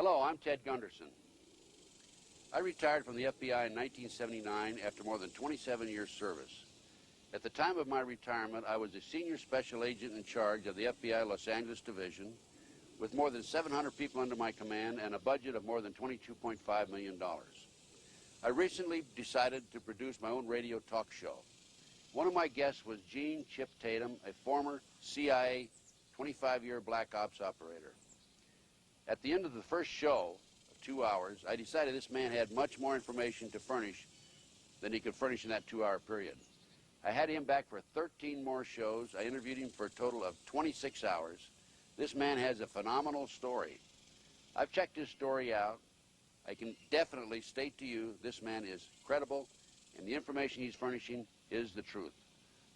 Hello, I'm Ted Gunderson. I retired from the FBI in 1979 after more than 27 years service. At the time of my retirement, I was a senior special agent in charge of the FBI Los Angeles Division with more than 700 people under my command and a budget of more than $22.5 million. I recently decided to produce my own radio talk show. One of my guests was Gene Chip Tatum, a former CIA 25-year black ops operator. At the end of the first show, 2 hours, I decided this man had much more information to furnish than he could furnish in that 2-hour period. I had him back for 13 more shows. I interviewed him for a total of 26 hours. This man has a phenomenal story. I've checked his story out. I can definitely state to you this man is credible, and the information he's furnishing is the truth.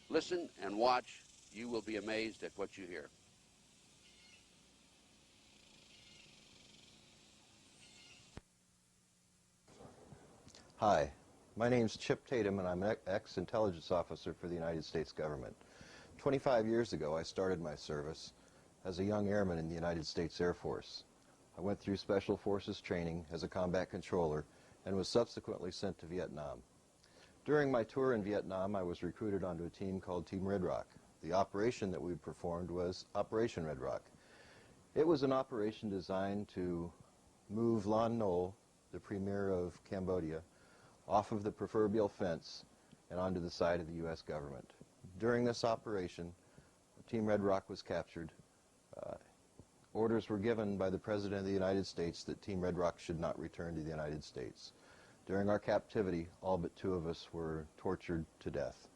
Listen and watch. You will be amazed at what you hear. Hi, my name's Chip Tatum, and I'm an ex-intelligence officer for the United States government. 25 years ago, I started my service as a young airman in the United States Air Force. I went through Special Forces training as a combat controller and was subsequently sent to Vietnam. During my tour in Vietnam, I was recruited onto a team called Team Red Rock. The operation that we performed was Operation Red Rock. It was an operation designed to move Lon Nol, the premier of Cambodia, off of the proverbial fence and onto the side of the U.S. government. During this operation, Team Red Rock was captured. Orders were given by the President of the United States that Team Red Rock should not return to the United States. During our captivity, all but 2 of us were tortured to death.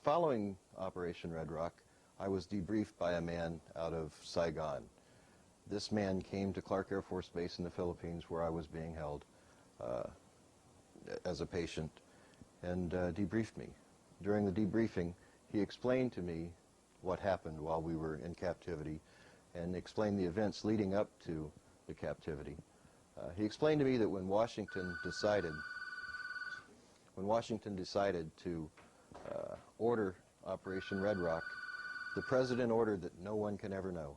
Following Operation Red Rock, I was debriefed by a man out of Saigon. This man came to Clark Air Force Base in the Philippines, where I was being held as a patient, and debriefed me. During the debriefing, he explained to me what happened while we were in captivity and explained the events leading up to the captivity. He explained to me that when Washington decided to order Operation Red Rock, the President ordered that no one can ever know.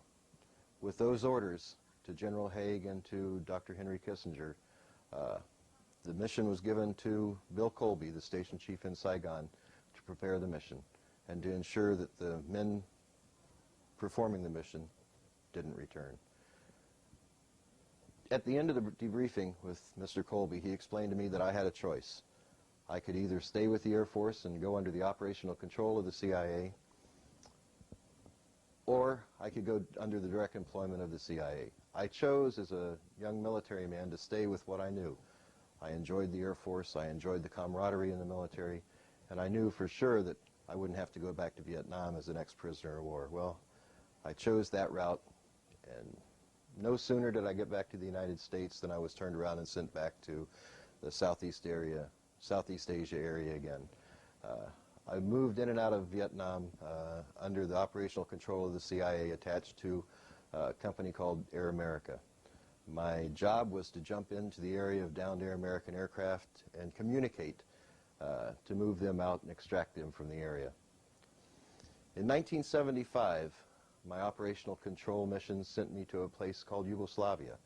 With those orders to General Haig and to Dr. Henry Kissinger, the mission was given to Bill Colby, the station chief in Saigon, to prepare the mission and to ensure that the men performing the mission didn't return. At the end of the debriefing with Mr. Colby, he explained to me that I had a choice. I could either stay with the Air Force and go under the operational control of the CIA, or I could go under the direct employment of the CIA. I chose, as a young military man, to stay with what I knew. I enjoyed the Air Force, I enjoyed the camaraderie in the military, and I knew for sure that I wouldn't have to go back to Vietnam as an ex-prisoner of war. Well, I chose that route, and no sooner did I get back to the United States than I was turned around and sent back to the Southeast Asia area again. I moved in and out of Vietnam under the operational control of the CIA, attached to a company called Air America. My job was to jump into the area of downed Air American aircraft and communicate to move them out and extract them from the area. In 1975, my operational control mission sent me to a place called Yugoslavia.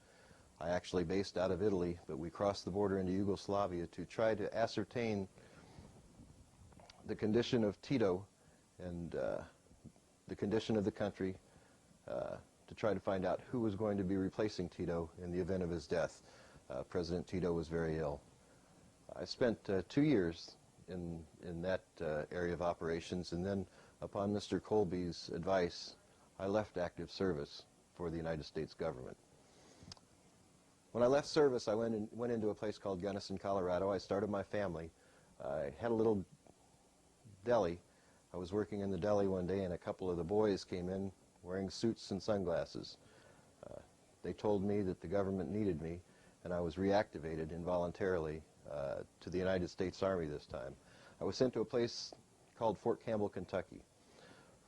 I actually based out of Italy, but we crossed the border into Yugoslavia to try to ascertain the condition of Tito and the condition of the country, to try to find out who was going to be replacing Tito in the event of his death. President Tito was very ill. I spent 2 years in that area of operations, and then upon Mr. Colby's advice, I left active service for the United States government. When I left service, I went into a place called Gunnison, Colorado. I started my family. I had a little deli. I was working in the deli one day, and a couple of the boys came in wearing suits and sunglasses. They told me that the government needed me, and I was reactivated involuntarily to the United States Army this time. I was sent to a place called Fort Campbell, Kentucky.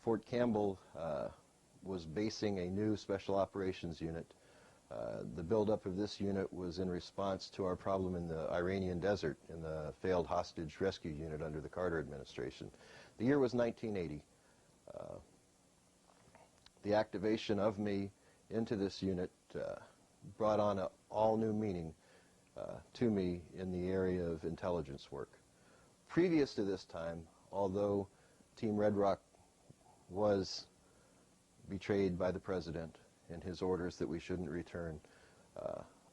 Fort Campbell was basing a new special operations unit The buildup of this unit was in response to our problem in the Iranian desert in the failed hostage rescue unit under the Carter administration. The year was 1980. The activation of me into this unit brought on an all-new meaning to me in the area of intelligence work. Previous to this time, although Team Red Rock was betrayed by the President and his orders that we shouldn't return,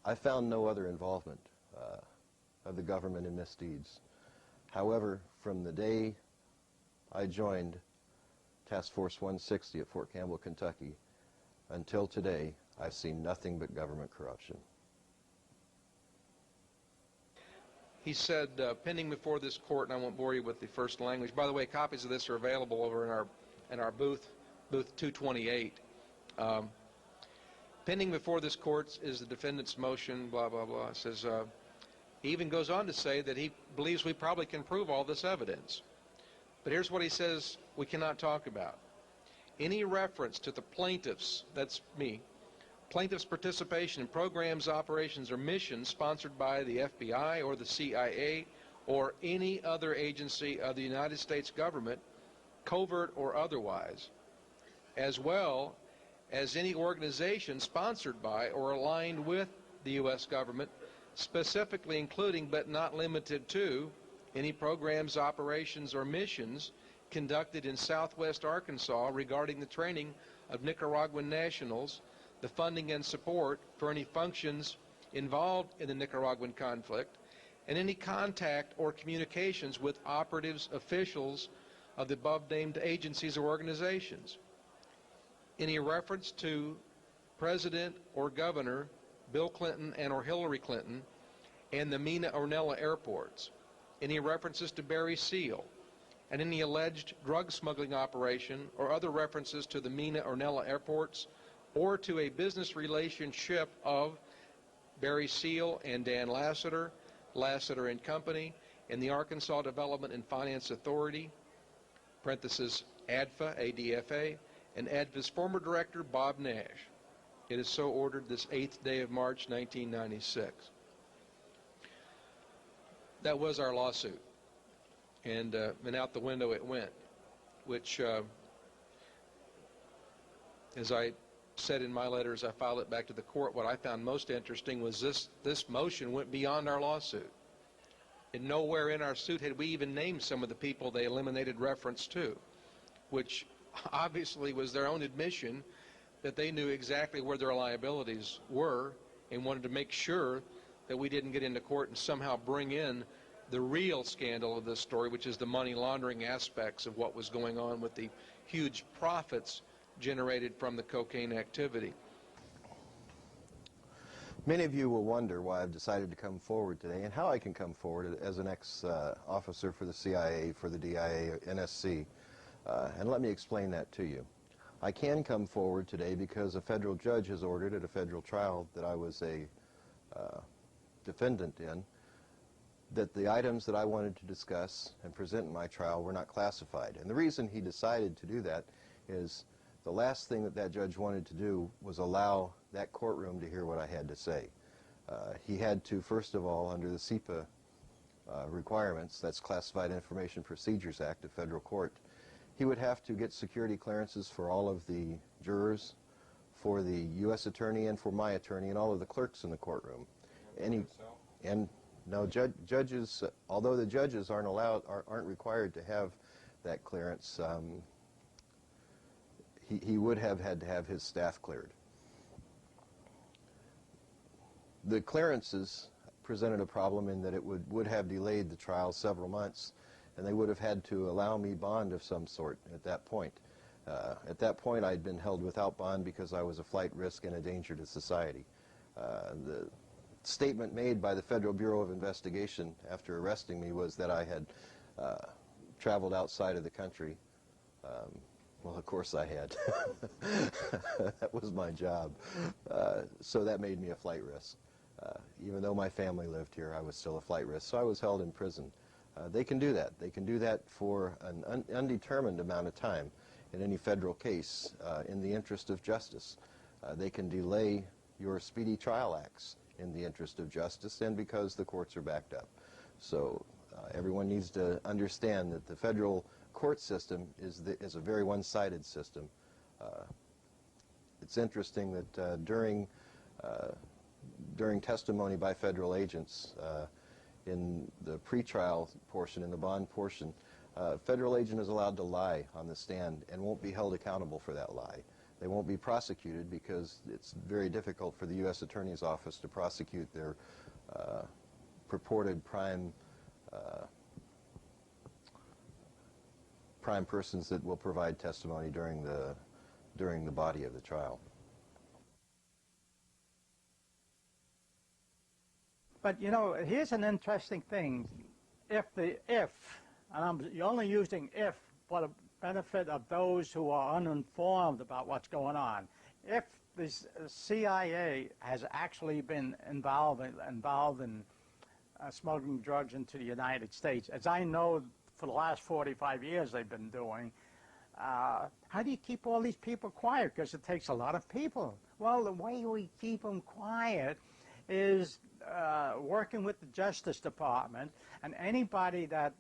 I found no other involvement of the government in misdeeds. However, from the day I joined Task Force 160 at Fort Campbell, Kentucky, until today, I've seen nothing but government corruption. He said, pending before this court, and I won't bore you with the first language. By the way, copies of this are available over in our booth 228. Pending before this court is the defendant's motion, blah, blah, blah. It says, he even goes on to say that he believes we probably can prove all this evidence. But here's what he says we cannot talk about. Any reference to the plaintiffs, that's me, plaintiffs' participation in programs, operations, or missions sponsored by the FBI or the CIA or any other agency of the United States government, covert or otherwise, as well as any organization sponsored by or aligned with the U.S. government, specifically including but not limited to any programs, operations, or missions conducted in southwest Arkansas regarding the training of Nicaraguan nationals, the funding and support for any functions involved in the Nicaraguan conflict, and any contact or communications with operatives, officials of the above-named agencies or organizations. Any reference to President or Governor Bill Clinton and or Hillary Clinton and the Mina Ornella airports. Any references to Barry Seal and any alleged drug smuggling operation or other references to the Mina Ornella airports or to a business relationship of Barry Seal and Dan Lassiter, Lassiter and Company, and the Arkansas Development and Finance Authority, parenthesis, ADFA, ADFA, and ADFA's former director, Bob Nash. It is so ordered this 8th day of March, 1996. That was our lawsuit. And out the window it went, which, as I said in my letter as I filed it back to the court, what I found most interesting was this motion went beyond our lawsuit. And nowhere in our suit had we even named some of the people they eliminated reference to, which obviously was their own admission that they knew exactly where their liabilities were and wanted to make sure that we didn't get into court and somehow bring in the real scandal of this story, which is the money laundering aspects of what was going on with the huge profits generated from the cocaine activity. Many of you will wonder why I've decided to come forward today and how I can come forward as an ex-officer for the CIA, for the DIA, NSC, and let me explain that to you. I can come forward today because a federal judge has ordered at a federal trial that I was a defendant in, that the items that I wanted to discuss and present in my trial were not classified. And the reason he decided to do that is the last thing that judge wanted to do was allow that courtroom to hear what I had to say. He had to, first of all, under the CIPA requirements, that's Classified Information Procedures Act of federal court, he would have to get security clearances for all of the jurors, for the U.S. attorney, and for my attorney, and all of the clerks in the courtroom. No, judges, although the judges aren't required to have that clearance, he would have had to have his staff cleared. The clearances presented a problem in that it would have delayed the trial several months, and they would have had to allow me bond of some sort at that point. At that point, I'd been held without bond because I was a flight risk and a danger to society. The statement made by the Federal Bureau of Investigation after arresting me was that I had traveled outside of the country. Well, of course I had. That was my job. So that made me a flight risk. Even though my family lived here, I was still a flight risk. So I was held in prison. They can do that. They can do that for an undetermined amount of time in any federal case in the interest of justice. They can delay your speedy trial acts in the interest of justice and because the courts are backed up. So everyone needs to understand that the federal court system is a very one-sided system. It's interesting that during testimony by federal agents in the pretrial portion, in the bond portion, federal agent is allowed to lie on the stand and won't be held accountable for that lie. They won't be prosecuted because it's very difficult for the U.S. Attorney's Office to prosecute their purported prime persons that will provide testimony during the body of the trial. But you know, here's an interesting thing. And I'm only using if for the benefit of those who are uninformed about what's going on. If the CIA has actually been involved in smuggling drugs into the United States, as I know for the last 45 years they've been doing, how do you keep all these people quiet? Because it takes a lot of people. Well, the way we keep them quiet is working with the Justice Department, and anybody that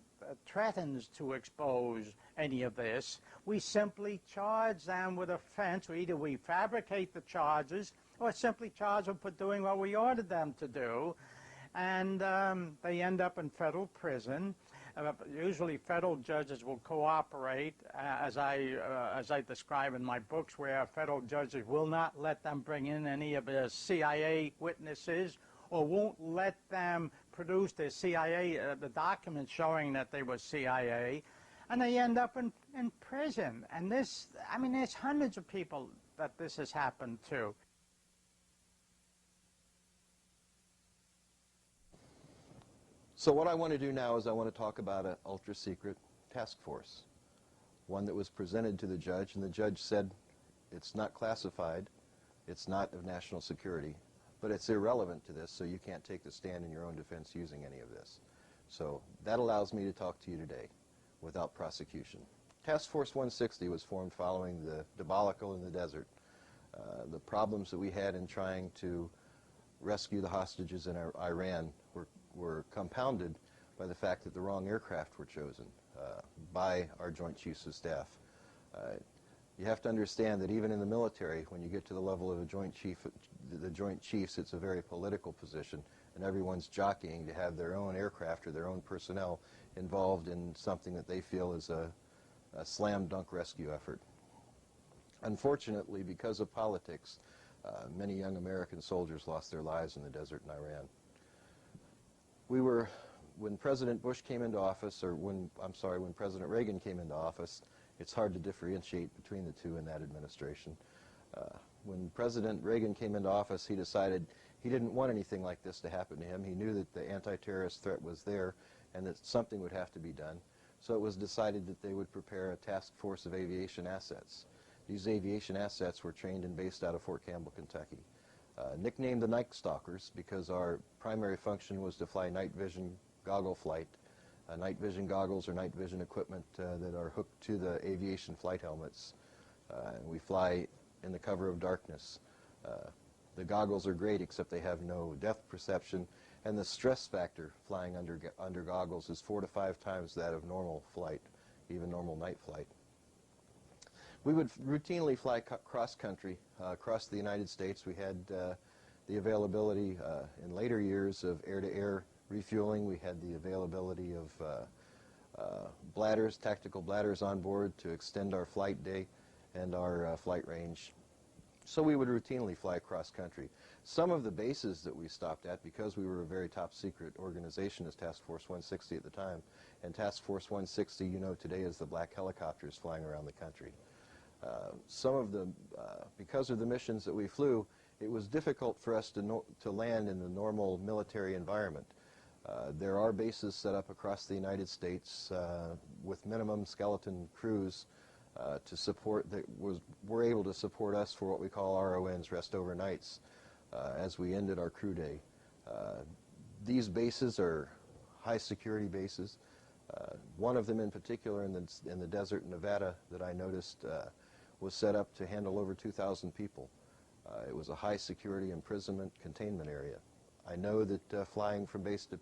threatens to expose any of this, we simply charge them with offense. Either we fabricate the charges or simply charge them for doing what we ordered them to do, and they end up in federal prison. Usually federal judges will cooperate, as I describe in my books, where federal judges will not let them bring in any of the CIA witnesses or won't let them produce the CIA, the documents showing that they were CIA, and they end up in prison. And this, I mean, there's hundreds of people that this has happened to. So what I want to do now is I want to talk about an ultra-secret task force, one that was presented to the judge, and the judge said it's not classified, it's not of national security, but it's irrelevant to this, so you can't take the stand in your own defense using any of this. So that allows me to talk to you today without prosecution. Task Force 160 was formed following the debacle in the desert, the problems that we had in trying to rescue the hostages in Iran were compounded by the fact that the wrong aircraft were chosen by our Joint Chiefs of Staff. You have to understand that even in the military, when you get to the level of a Joint Chief, the Joint Chiefs, it's a very political position, and everyone's jockeying to have their own aircraft or their own personnel involved in something that they feel is a slam-dunk rescue effort. Unfortunately, because of politics, many young American soldiers lost their lives in the desert in Iran. When President Bush came into office, or when President Reagan came into office, it's hard to differentiate between the two in that administration. When President Reagan came into office, he decided he didn't want anything like this to happen to him. He knew that the anti-terrorist threat was there and that something would have to be done. So it was decided that they would prepare a task force of aviation assets. These aviation assets were trained and based out of Fort Campbell, Kentucky. Nicknamed the Night Stalkers because our primary function was to fly night vision goggle flight. Night vision goggles or night vision equipment that are hooked to the aviation flight helmets. We fly in the cover of darkness. The goggles are great except they have no depth perception, and the stress factor flying under goggles is 4 to 5 times that of normal flight, even normal night flight. We would routinely fly cross-country across the United States. We had the availability in later years of air-to-air refueling. We had the availability of bladders, tactical bladders on board to extend our flight day and our flight range. So we would routinely fly cross-country. Some of the bases that we stopped at, because we were a very top-secret organization as Task Force 160 at the time, and Task Force 160, you know, today is the black helicopters flying around the country. Because of the missions that we flew, it was difficult for us to land in the normal military environment. There are bases set up across the United States with minimum skeleton crews to support were able to support us for what we call RONs, rest overnights, as we ended our crew day. These bases are high security bases. One of them in particular in the desert in Nevada that I noticed was set up to handle over 2,000 people. It was a high security imprisonment containment area. I know that flying from base to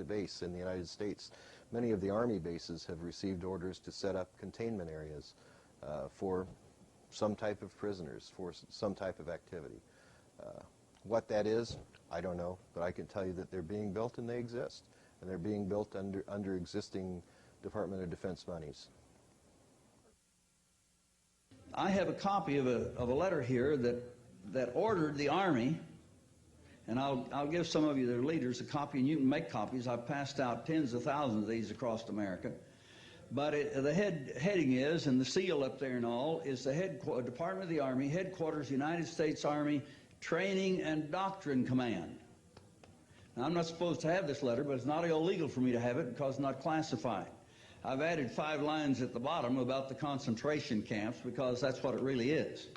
base in the United States, many of the Army bases have received orders to set up containment areas for some type of prisoners, for some type of activity. What that is, I don't know, but I can tell you that they're being built and they exist. And they're being built under existing Department of Defense monies. I have a copy of a letter here that ordered the Army, and I'll give some of you, their leaders, a copy, and you can make copies. I've passed out tens of thousands of these across America. But the heading is, and the seal up there and all, is the Department of the Army, Headquarters, United States Army, Training and Doctrine Command. Now, I'm not supposed to have this letter, but it's not illegal for me to have it because it's not classified. I've added 5 lines at the bottom about the concentration camps because that's what it really is.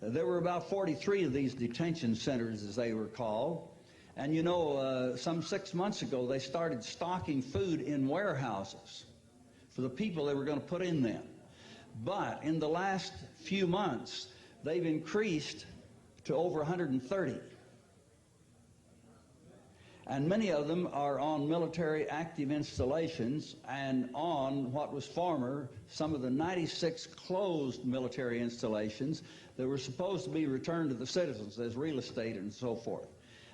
There were about 43 of these detention centers, as they were called. And you know, some 6 months ago, they started stocking food in warehouses for the people they were going to put in them. But in the last few months, they've increased to over 130. And many of them are on military active installations and on what was former some of the 96 closed military installations that were supposed to be returned to the citizens as real estate and so forth.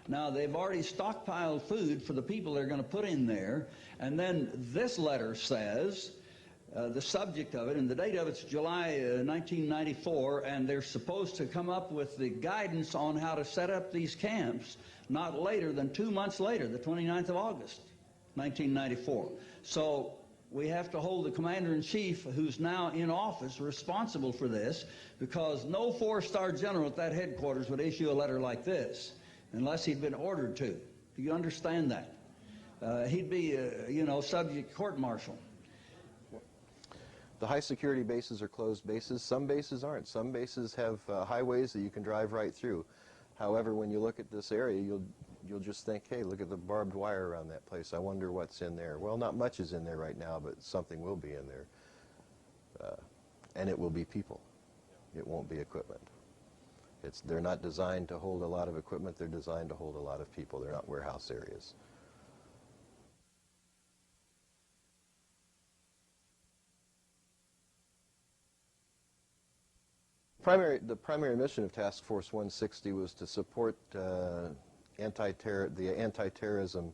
Now, they've already stockpiled food for the people they're going to put in there, and then this letter says, the subject of it, and the date of it's July 1994, and they're supposed to come up with the guidance on how to set up these camps not later than 2 months later, the 29th of August, 1994. So we have to hold the commander-in-chief, who's now in office, responsible for this, because no 4-star general at that headquarters would issue a letter like this unless he'd been ordered to. Do you understand that? He'd be, you know, subject to court-martial. The high security bases are closed bases. Some bases aren't. Some bases have highways that you can drive right through. However, when you look at this area, you'll just think, hey, look at the barbed wire around that place. I wonder what's in there. Well, not much is in there right now, but something will be in there. And it will be people. It won't be equipment. They're not designed to hold a lot of equipment. They're designed to hold a lot of people. They're not warehouse areas. The primary mission of Task Force 160 was to support the anti-terrorism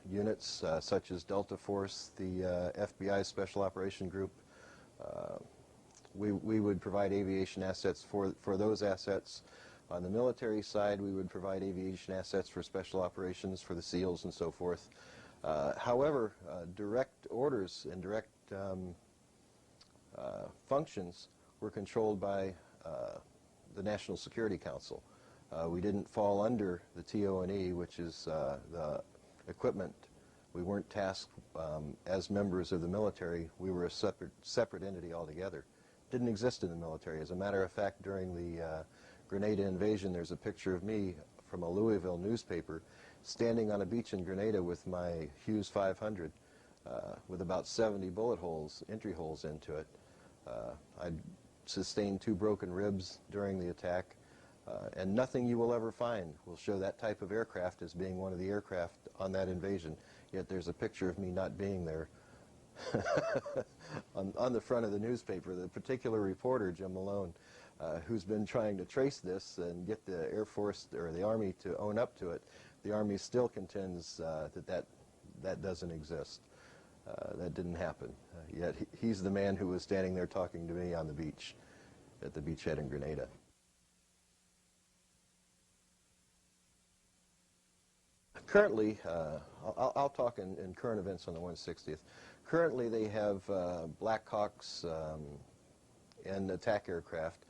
units such as Delta Force, the FBI Special Operation Group. We would provide aviation assets for those assets. On the military side, we would provide aviation assets for special operations, for the SEALs and so forth. However, direct orders and direct functions were controlled by the National Security Council. We didn't fall under the TO&E, which is the equipment. We weren't tasked as members of the military. We were a separate entity altogether. Didn't exist in the military. As a matter of fact, during the Grenada invasion, there's a picture of me from a Louisville newspaper standing on a beach in Grenada with my Hughes 500 with about 70 bullet holes, entry holes into it. I'd sustained 2 broken ribs during the attack, and nothing you will ever find will show that type of aircraft as being one of the aircraft on that invasion. Yet there's a picture of me not being there on the front of the newspaper. The particular reporter, Jim Malone, who's been trying to trace this and get the Air Force or the Army to own up to it, the Army still contends that doesn't exist. That didn't happen. Yet he's the man who was standing there talking to me on the beach, at the beachhead in Grenada. Currently, I'll talk in current events on the 160th. Currently, they have Black Hawks and attack aircraft,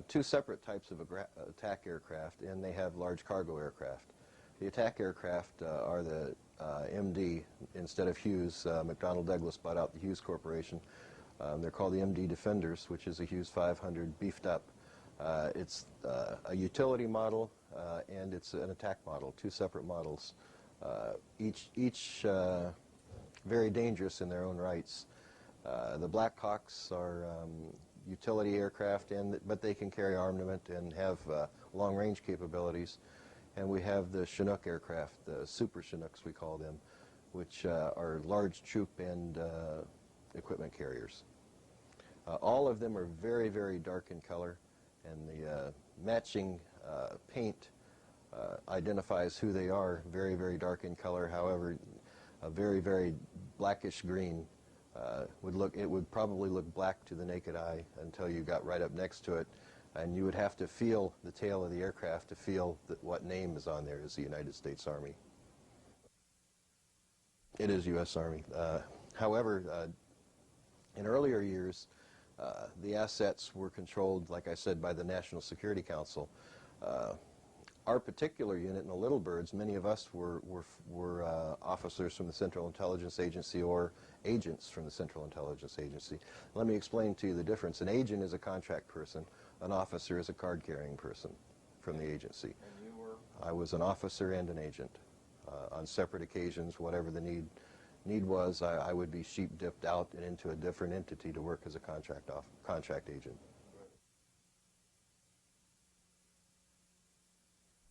2 separate types of attack aircraft, and they have large cargo aircraft. The attack aircraft are the MD instead of Hughes. McDonnell Douglas bought out the Hughes Corporation. They're called the MD Defenders, which is a Hughes 500 beefed up. It's a utility model and it's an attack model, 2 separate models, each very dangerous in their own rights. The Black Hawks are utility aircraft, but they can carry armament and have long-range capabilities. And we have the Chinook aircraft, the Super Chinooks we call them, which are large troop and equipment carriers. All of them are very, very dark in color, and the matching paint identifies who they are, very, very dark in color. However, a very, very blackish green it would probably look black to the naked eye until you got right up next to it, and you would have to feel the tail of the aircraft to feel what name is on there is the United States Army. It is U.S. Army. However, in earlier years, the assets were controlled, like I said, by the National Security Council. Our particular unit in the Little Birds, many of us were officers from the Central Intelligence Agency or agents from the Central Intelligence Agency. Let me explain to you the difference. An agent is a contract person. An officer is a card-carrying person from the agency. And you were? I was an officer and an agent. On separate occasions, whatever the need was, I would be sheep-dipped out and into a different entity to work as a contract agent.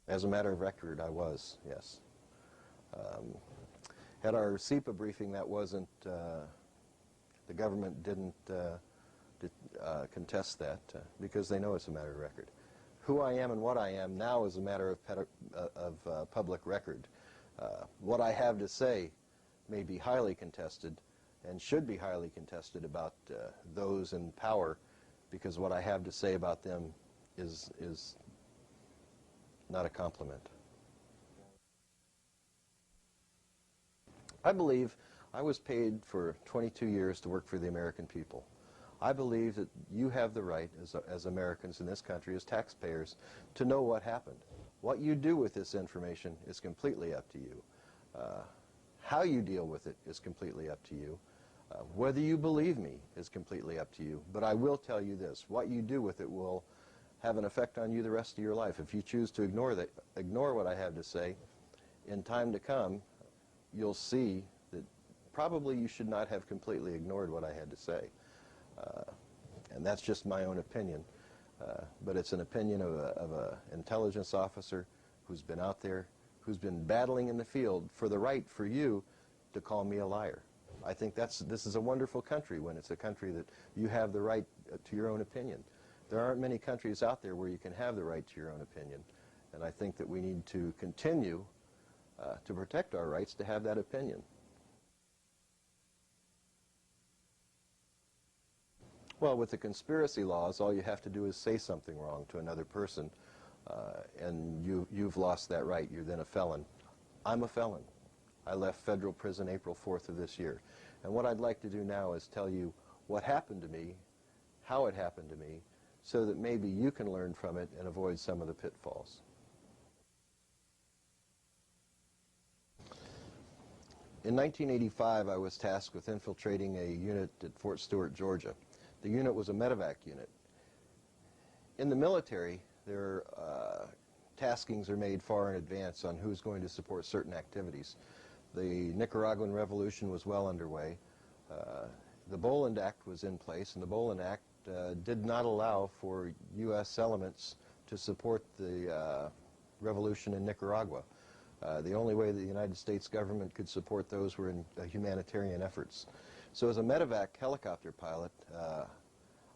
As a matter of record, I was, yes. At our SEPA briefing, that wasn't, the government didn't contest that because they know it's a matter of record. Who I am and what I am now is a matter of public record. What I have to say may be highly contested and should be highly contested about those in power, because what I have to say about them is not a compliment. I believe I was paid for 22 years to work for the American people. I believe that you have the right, as Americans in this country, as taxpayers, to know what happened. What you do with this information is completely up to you. How you deal with it is completely up to you. Whether you believe me is completely up to you. But I will tell you this, what you do with it will have an effect on you the rest of your life. If you choose to ignore what I have to say, in time to come, you'll see that probably you should not have completely ignored what I had to say. And that's just my own opinion. But it's an opinion of an intelligence officer who's been out there, who's been battling in the field for the right for you to call me a liar. I think this is a wonderful country when it's a country that you have the right to your own opinion. There aren't many countries out there where you can have the right to your own opinion. And I think that we need to continue to protect our rights to have that opinion. Well, with the conspiracy laws, all you have to do is say something wrong to another person, and you've lost that right. You're then a felon. I'm a felon. I left federal prison April 4th of this year. And what I'd like to do now is tell you what happened to me, how it happened to me, so that maybe you can learn from it and avoid some of the pitfalls. In 1985, I was tasked with infiltrating a unit at Fort Stewart, Georgia. The unit was a medevac unit. In the military, their taskings are made far in advance on who's going to support certain activities. The Nicaraguan Revolution was well underway. The Boland Act was in place, and the Boland Act did not allow for U.S. elements to support the revolution in Nicaragua. The only way the United States government could support those were in humanitarian efforts. So as a medevac helicopter pilot,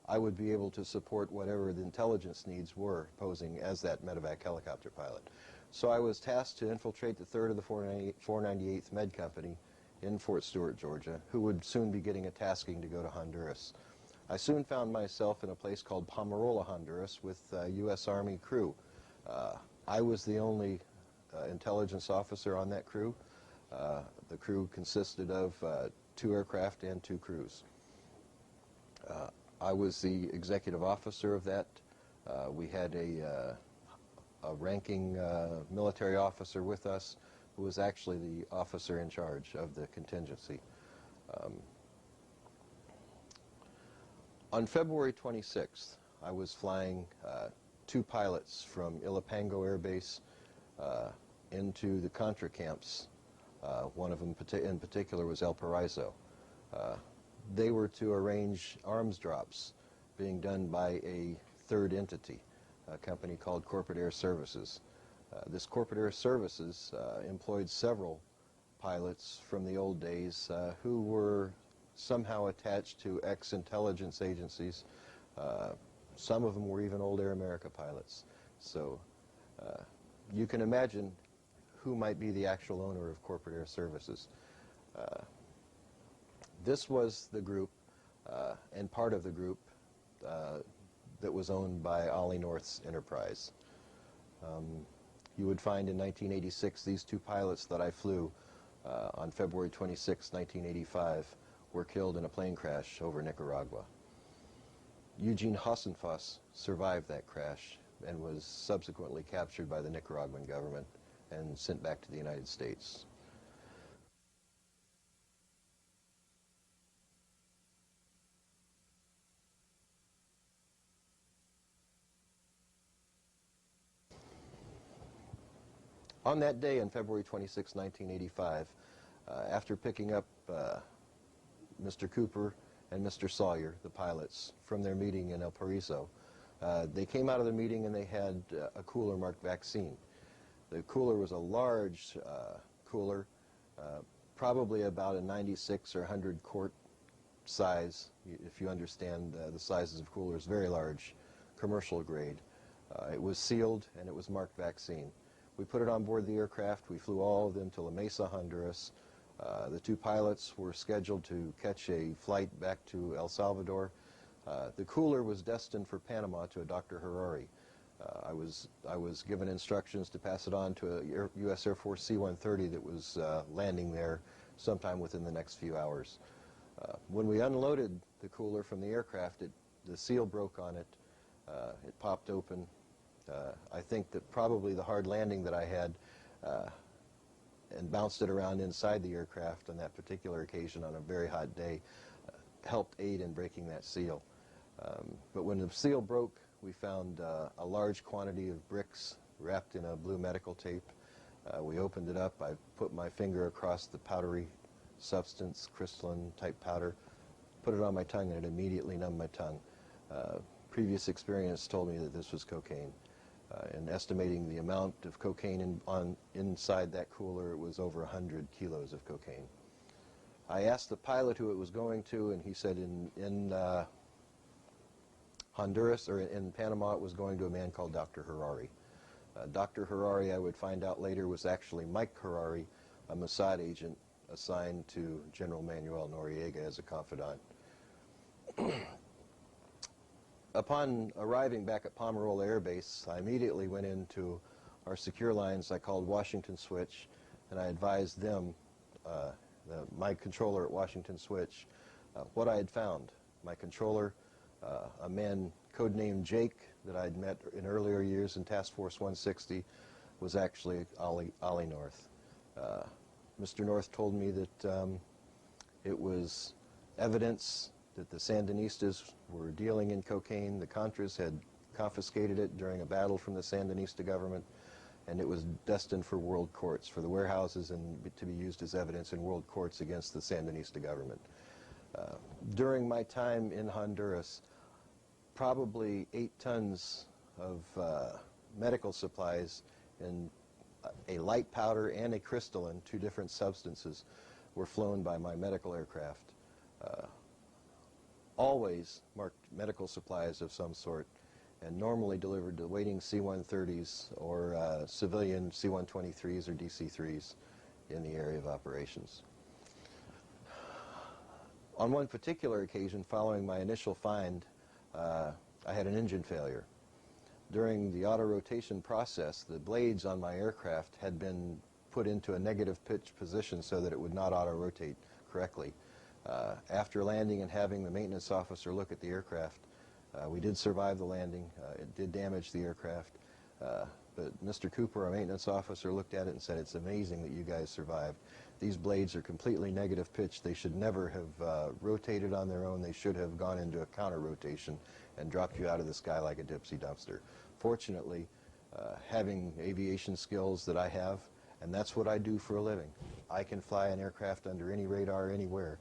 I would be able to support whatever the intelligence needs were posing as that medevac helicopter pilot. So I was tasked to infiltrate the 3rd of the 498th Med Company in Fort Stewart, Georgia, who would soon be getting a tasking to go to Honduras. I soon found myself in a place called Pomarola, Honduras, with U.S. Army crew. I was the only intelligence officer on that crew. The crew consisted of 2 aircraft and 2 crews. I was the executive officer of that. We had a ranking military officer with us who was actually the officer in charge of the contingency. On February 26th, I was flying 2 pilots from Ilopango Air Base into the Contra camps. One of them in particular was El Paraiso. They were to arrange arms drops being done by a third entity, a company called Corporate Air Services. This Corporate Air Services employed several pilots from the old days who were somehow attached to ex-intelligence agencies. Some of them were even old Air America pilots. So you can imagine who might be the actual owner of Corporate Air Services. This was the group and part of the group that was owned by Ollie North's enterprise. You would find in 1986 these two pilots that I flew on February 26, 1985, were killed in a plane crash over Nicaragua. Eugene Hassenfuss survived that crash and was subsequently captured by the Nicaraguan government and sent back to the United States. On that day, on February 26, 1985, after picking up Mr. Cooper and Mr. Sawyer, the pilots, from their meeting in El Paraiso, they came out of the meeting and they had a cooler marked vaccine. The cooler was a large cooler, probably about a 96 or 100 quart size, if you understand the sizes of coolers, very large, commercial grade. It was sealed and it was marked vaccine. We put it on board the aircraft. We flew all of them to La Mesa, Honduras. The two pilots were scheduled to catch a flight back to El Salvador. The cooler was destined for Panama to a Dr. Harari. I was given instructions to pass it on to a U.S. Air Force C-130 that was landing there sometime within the next few hours. When we unloaded the cooler from the aircraft, the seal broke on it. It popped open. I think that probably the hard landing that I had and bounced it around inside the aircraft on that particular occasion on a very hot day helped aid in breaking that seal. But when the seal broke, we found a large quantity of bricks wrapped in a blue medical tape. We opened it up. I put my finger across the powdery substance, crystalline type powder, put it on my tongue, and it immediately numbed my tongue. Previous experience told me that this was cocaine. And estimating the amount of cocaine inside that cooler, it was over 100 kilos of cocaine. I asked the pilot who it was going to, and he said in Honduras, or in Panama, it was going to a man called Dr. Harari. Dr. Harari, I would find out later, was actually Mike Harari, a Mossad agent assigned to General Manuel Noriega as a confidant. Upon arriving back at Pomerola Air Base, I immediately went into our secure lines I called Washington Switch, and I advised them, my controller at Washington Switch, what I had found. My controller, a man codenamed Jake that I'd met in earlier years in Task Force 160, was actually Ollie North. Mr. North told me that it was evidence that the Sandinistas were dealing in cocaine. The Contras had confiscated it during a battle from the Sandinista government, and it was destined for world courts, for the warehouses, and to be used as evidence in world courts against the Sandinista government. During my time in Honduras, probably 8 tons of medical supplies in a light powder and a crystalline, 2 different substances, were flown by my medical aircraft. Always marked medical supplies of some sort, and normally delivered to waiting C-130s or civilian C-123s or DC-3s in the area of operations. On one particular occasion, following my initial find, I had an engine failure. During the auto-rotation process, the blades on my aircraft had been put into a negative pitch position so that it would not auto-rotate correctly. After landing and having the maintenance officer look at the aircraft, we did survive the landing. It did damage the aircraft, but Mr. Cooper, our maintenance officer, looked at it and said, "It's amazing that you guys survived. These blades are completely negative pitch. They should never have rotated on their own. They should have gone into a counter-rotation and dropped you out of the sky like a Dipsy dumpster." Fortunately, having aviation skills that I have, and that's what I do for a living. I can fly an aircraft under any radar anywhere.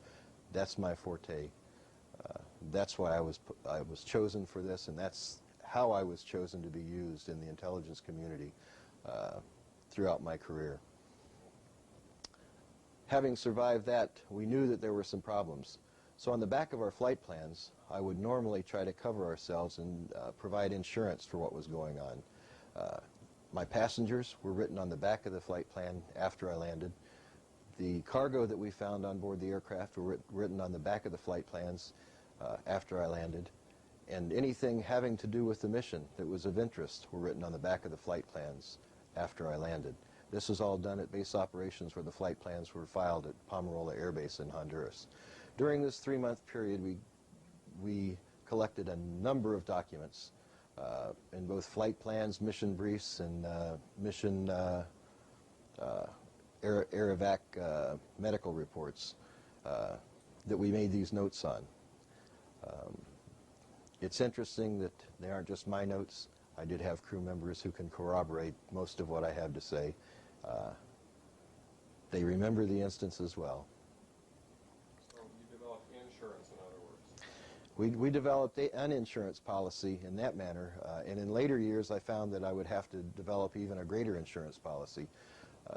That's my forte. That's why I was chosen for this, and that's how I was chosen to be used in the intelligence community throughout my career. Having survived that, we knew that there were some problems. So on the back of our flight plans, I would normally try to cover ourselves and provide insurance for what was going on. My passengers were written on the back of the flight plan after I landed. The cargo that we found on board the aircraft were written on the back of the flight plans after I landed. And anything having to do with the mission that was of interest were written on the back of the flight plans after I landed. This was all done at base operations where the flight plans were filed at Pomarola Air Base in Honduras. During this 3-month period, we collected a number of documents in both flight plans, mission briefs, and mission air evac medical reports that we made these notes on. It's interesting that they aren't just my notes. I did have crew members who can corroborate most of what I have to say. They remember the instance as well. So you developed insurance, in other words. We developed an insurance policy in that manner, and in later years I found that I would have to develop even a greater insurance policy.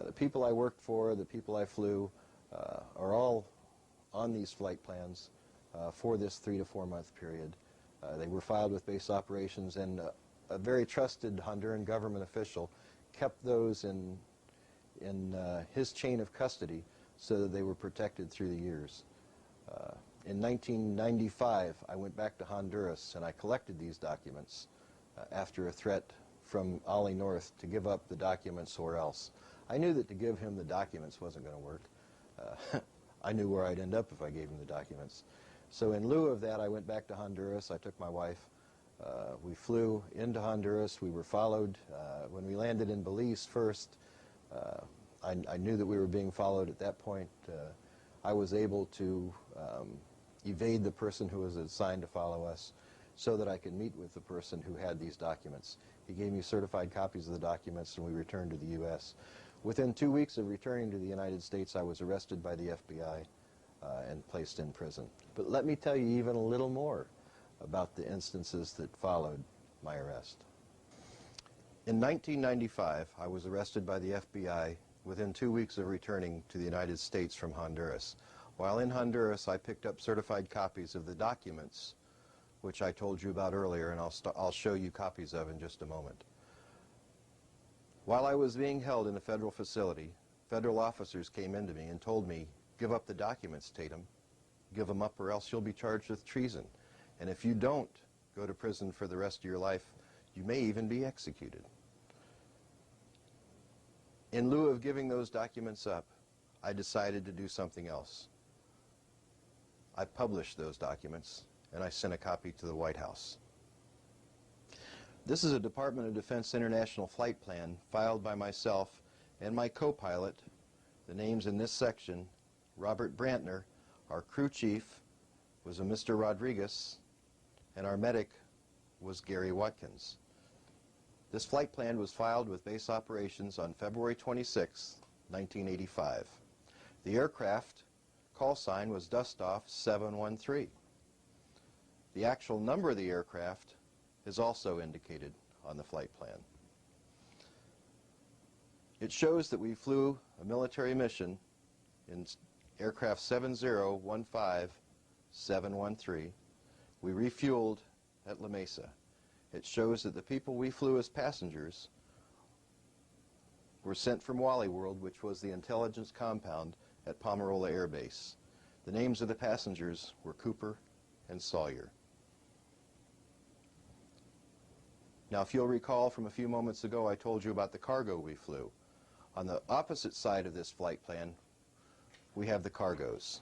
The people I worked for, the people I flew, are all on these flight plans for this 3 to 4 month period. They were filed with base operations, and a very trusted Honduran government official kept those in his chain of custody so that they were protected through the years. In 1995, I went back to Honduras and I collected these documents after a threat from Ollie North to give up the documents or else. I knew that to give him the documents wasn't going to work. I knew where I'd end up if I gave him the documents. So in lieu of that, I went back to Honduras. I took my wife. We flew into Honduras. We were followed. When we landed in Belize first, I knew that we were being followed at that point. I was able to evade the person who was assigned to follow us so that I could meet with the person who had these documents. He gave me certified copies of the documents, and we returned to the U.S. Within 2 weeks of returning to the United States, I was arrested by the FBI and placed in prison. But let me tell you even a little more about the instances that followed my arrest. In 1995, I was arrested by the FBI within 2 weeks of returning to the United States from Honduras. While in Honduras, I picked up certified copies of the documents, which I told you about earlier, and I'll show you copies of in just a moment. While I was being held in a federal facility, federal officers came into me and told me, "Give up the documents, Tatum. Give them up or else you'll be charged with treason. And if you don't go to prison for the rest of your life, you may even be executed." In lieu of giving those documents up, I decided to do something else. I published those documents, and I sent a copy to the White House. This is a Department of Defense International Flight Plan filed by myself and my co-pilot. The names in this section: Robert Brantner, our crew chief was a Mr. Rodriguez, and our medic was Gary Watkins. This flight plan was filed with base operations on February 26, 1985. The aircraft call sign was Dustoff 713. The actual number of the aircraft is also indicated on the flight plan. It shows that we flew a military mission in aircraft 7015713. We refueled at La Mesa. It shows that the people we flew as passengers were sent from Wally World, which was the intelligence compound at Pomarola Air Base. The names of the passengers were Cooper and Sawyer. Now, if you'll recall from a few moments ago, I told you about the cargo we flew. On the opposite side of this flight plan, we have the cargoes.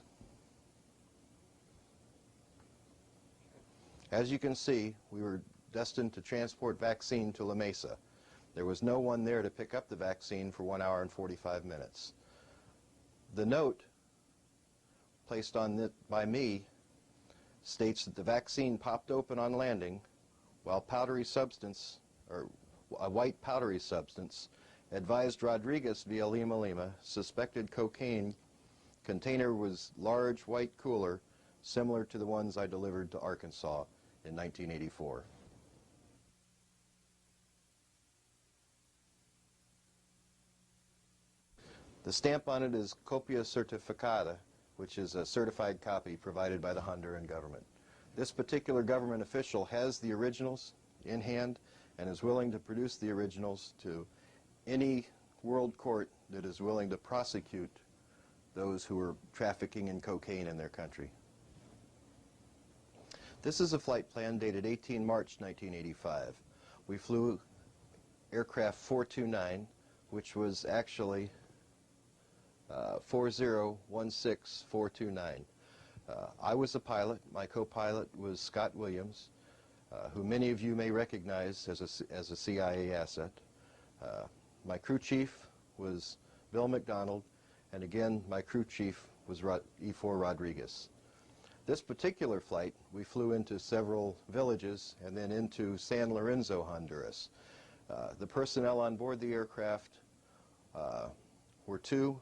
As you can see, we were destined to transport vaccine to La Mesa. There was no one there to pick up the vaccine for 1 hour and 45 minutes. The note placed on it by me states that the vaccine popped open on landing while powdery substance, or a white powdery substance, advised Rodriguez via Lima Lima, suspected cocaine. Container was large white cooler similar to the ones I delivered to Arkansas in 1984. The stamp on it is Copia Certificata, which is a certified copy provided by the Honduran government. This particular government official has the originals in hand and is willing to produce the originals to any world court that is willing to prosecute those who are trafficking in cocaine in their country. This is a flight plan dated 18 March 1985. We flew aircraft 429, which was actually 4016429. I was the pilot. My co-pilot was Scott Williams, who many of you may recognize as a CIA asset. My crew chief was Bill McDonald, and again, my crew chief was E4 Rodriguez. This particular flight, we flew into several villages and then into San Lorenzo, Honduras. The personnel on board the aircraft were two,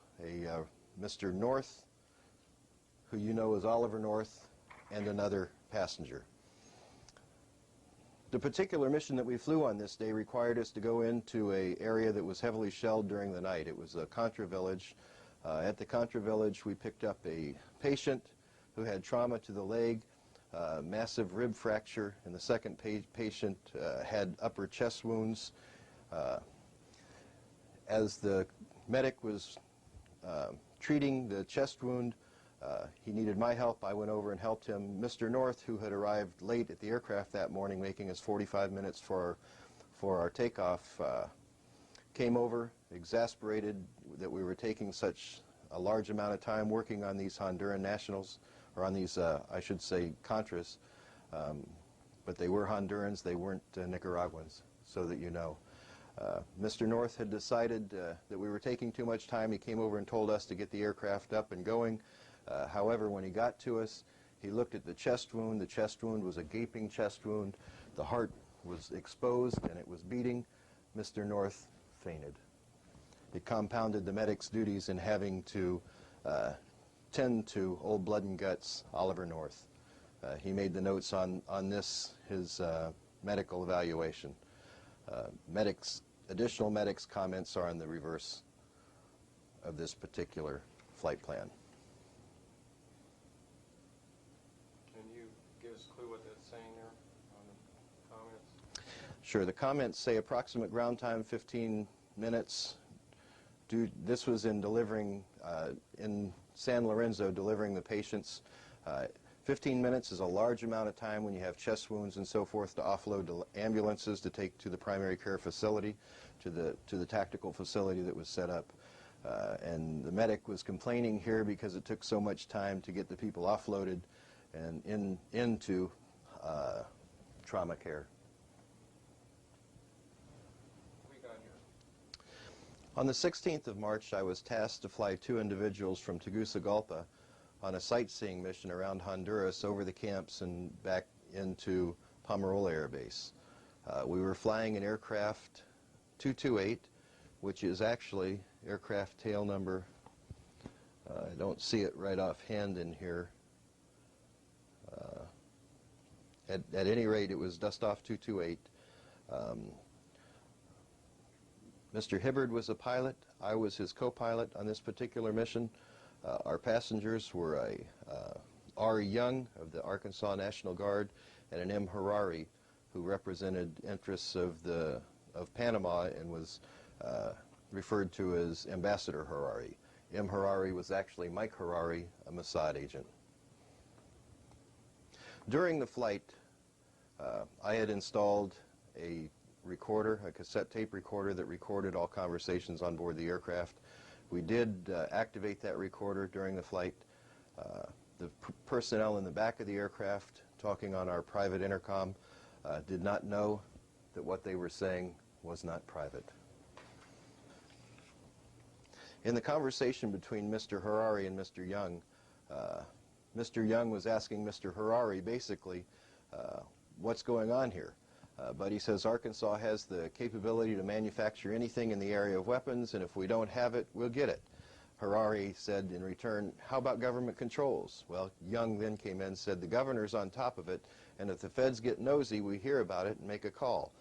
Mr. North, who you know as Oliver North, and another passenger. The particular mission that we flew on this day required us to go into an area that was heavily shelled during the night. It was a Contra village. At the Contra village, we picked up a patient who had trauma to the leg, massive rib fracture, and the second patient had upper chest wounds. As the medic was treating the chest wound, he needed my help. I went over and helped him. Mr. North, who had arrived late at the aircraft that morning, making us 45 minutes for our takeoff, came over, exasperated that we were taking such a large amount of time working on these Honduran nationals, or on these, I should say, Contras. But they were Hondurans, they weren't Nicaraguans, so that you know. Mr. North had decided that we were taking too much time. He came over and told us to get the aircraft up and going. However, when he got to us, he looked at the chest wound. The chest wound was a gaping chest wound. The heart was exposed and it was beating. Mr. North fainted. It compounded the medic's duties in having to tend to old blood and guts Oliver North. He made the notes on this, his medical evaluation. Additional medics' comments are on the reverse of this particular flight plan. Can you give us a clue what that's saying there on the comments? Sure. The comments say approximate ground time 15 minutes. This was in delivering, in San Lorenzo, delivering the patients. 15 minutes is a large amount of time when you have chest wounds and so forth to offload to ambulances to take to the primary care facility, to the tactical facility that was set up. And the medic was complaining here because it took so much time to get the people offloaded and into trauma care. What we got here? On the 16th of March, I was tasked to fly two individuals from Tegucigalpa on a sightseeing mission around Honduras, over the camps and back into Pomarola Air Base. We were flying an aircraft 228, which is actually aircraft tail number, I don't see it right offhand in here. At any rate, it was Dustoff 228. Mr. Hibbard was a pilot. I was his co-pilot on this particular mission. Our passengers were R. Young of the Arkansas National Guard and an M. Harari, who represented interests of Panama and was referred to as Ambassador Harari. M. Harari was actually Mike Harari, a Mossad agent. During the flight, I had installed a recorder, a cassette tape recorder that recorded all conversations on board the aircraft. We did activate that recorder during the flight. The personnel in the back of the aircraft, talking on our private intercom, did not know that what they were saying was not private. In the conversation between Mr. Harari and Mr. Young, Mr. Young was asking Mr. Harari basically, what's going on here? But he says Arkansas has the capability to manufacture anything in the area of weapons, and if we don't have it, we'll get it. Harari said in return, how about government controls? Well, Young then came in and said, the governor's on top of it, and if the feds get nosy, we hear about it and make a call.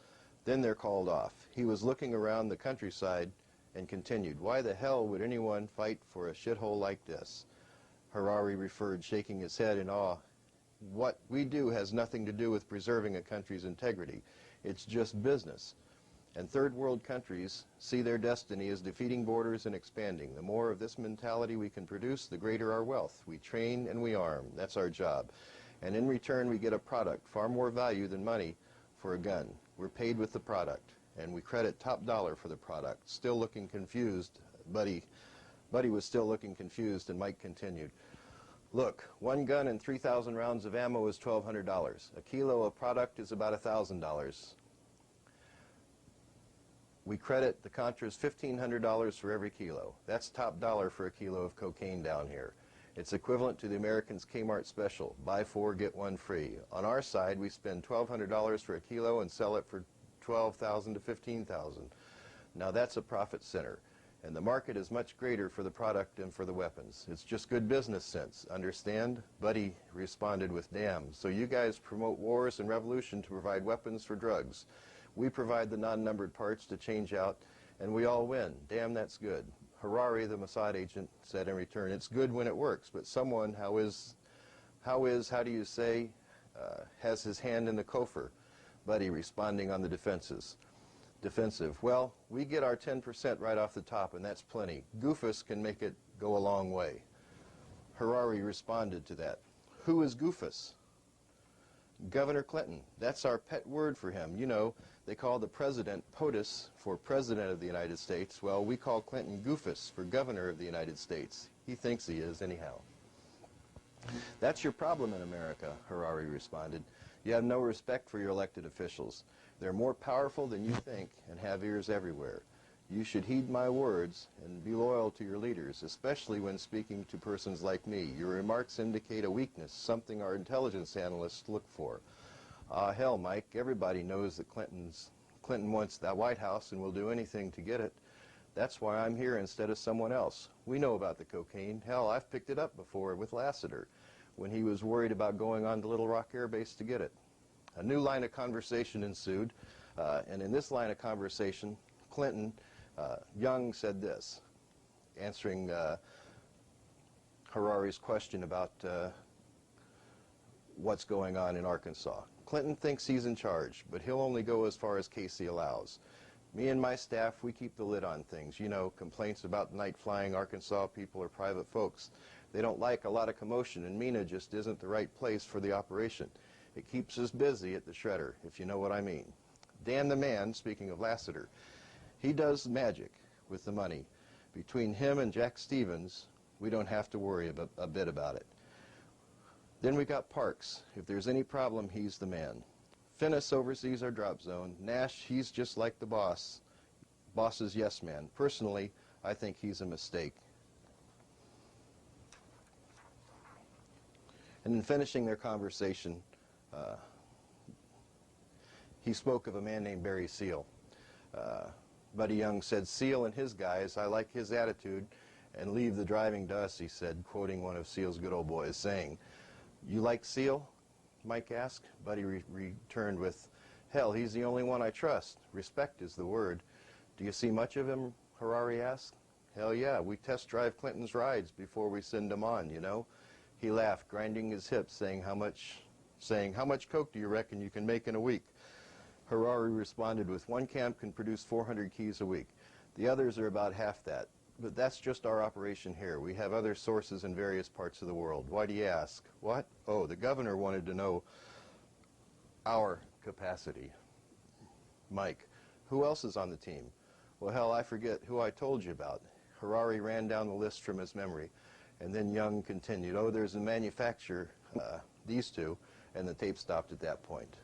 Then they're called off. He was looking around the countryside and continued, why the hell would anyone fight for a shithole like this? Harari referred, shaking his head in awe, what we do has nothing to do with preserving a country's integrity. It's just business. And third world countries see their destiny as defeating borders and expanding. The more of this mentality we can produce, the greater our wealth. We train and we arm. That's our job. And in return, we get a product, far more value than money for a gun. We're paid with the product, and we credit top dollar for the product. Still looking confused. Buddy was still looking confused, and Mike continued. Look, one gun and 3,000 rounds of ammo is $1,200. A kilo of product is about $1,000. We credit the Contras $1,500 for every kilo. That's top dollar for a kilo of cocaine down here. It's equivalent to the Americans' Kmart special, buy 4, get 1 free. On our side, we spend $1,200 for a kilo and sell it for $12,000 to $15,000. Now that's a profit center, and the market is much greater for the product than for the weapons. It's just good business sense, understand? Buddy responded with, damn, so you guys promote wars and revolution to provide weapons for drugs. We provide the non-numbered parts to change out, and we all win. Damn, that's good. Harari, the Mossad agent, said in return, it's good when it works, but someone, how do you say, has his hand in the gopher? Buddy responding on the defensive. Well, we get our 10% right off the top, and that's plenty. Goofus can make it go a long way. Harari responded to that. Who is Goofus? Governor Clinton. That's our pet word for him. You know, they call the president POTUS for President of the United States. Well, we call Clinton Goofus for Governor of the United States. He thinks he is, anyhow. That's your problem in America, Harari responded. You have no respect for your elected officials. They're more powerful than you think and have ears everywhere. You should heed my words and be loyal to your leaders, especially when speaking to persons like me. Your remarks indicate a weakness, something our intelligence analysts look for. Hell, Mike, everybody knows that Clinton wants that White House and will do anything to get it. That's why I'm here instead of someone else. We know about the cocaine. Hell, I've picked it up before with Lassiter when he was worried about going on to Little Rock Air Base to get it. A new line of conversation ensued, and in this line of conversation, Young said this, answering Harari's question about what's going on in Arkansas. Clinton thinks he's in charge, but he'll only go as far as Casey allows. Me and my staff, we keep the lid on things. You know, complaints about night flying Arkansas people are private folks. They don't like a lot of commotion, and Mena just isn't the right place for the operation. It keeps us busy at the shredder, if you know what I mean. Dan the man, speaking of Lassiter, he does magic with the money. Between him and Jack Stevens, we don't have to worry a bit about it. Then we got Parks. If there's any problem, he's the man. Finnis oversees our drop zone. Nash, he's just like the boss. Boss's yes man. Personally, I think he's a mistake. And in finishing their conversation, he spoke of a man named Barry Seal. Buddy Young said, Seal and his guys, I like his attitude, and leave the driving to us, he said, quoting one of Seal's good old boys, saying, you like Seal? Mike asked. Buddy returned with, hell, he's the only one I trust. Respect is the word. Do you see much of him? Harari asked. Hell yeah, we test drive Clinton's rides before we send him on, you know. He laughed, grinding his hips, saying, how much coke do you reckon you can make in a week? Harari responded with, one camp can produce 400 keys a week. The others are about half that. But that's just our operation here. We have other sources in various parts of the world. Why do you ask? What? Oh, the governor wanted to know our capacity. Mike, who else is on the team? Well, hell, I forget who I told you about. Harari ran down the list from his memory. And then Young continued, oh, there's a manufacturer, these two, and the tape stopped at that point.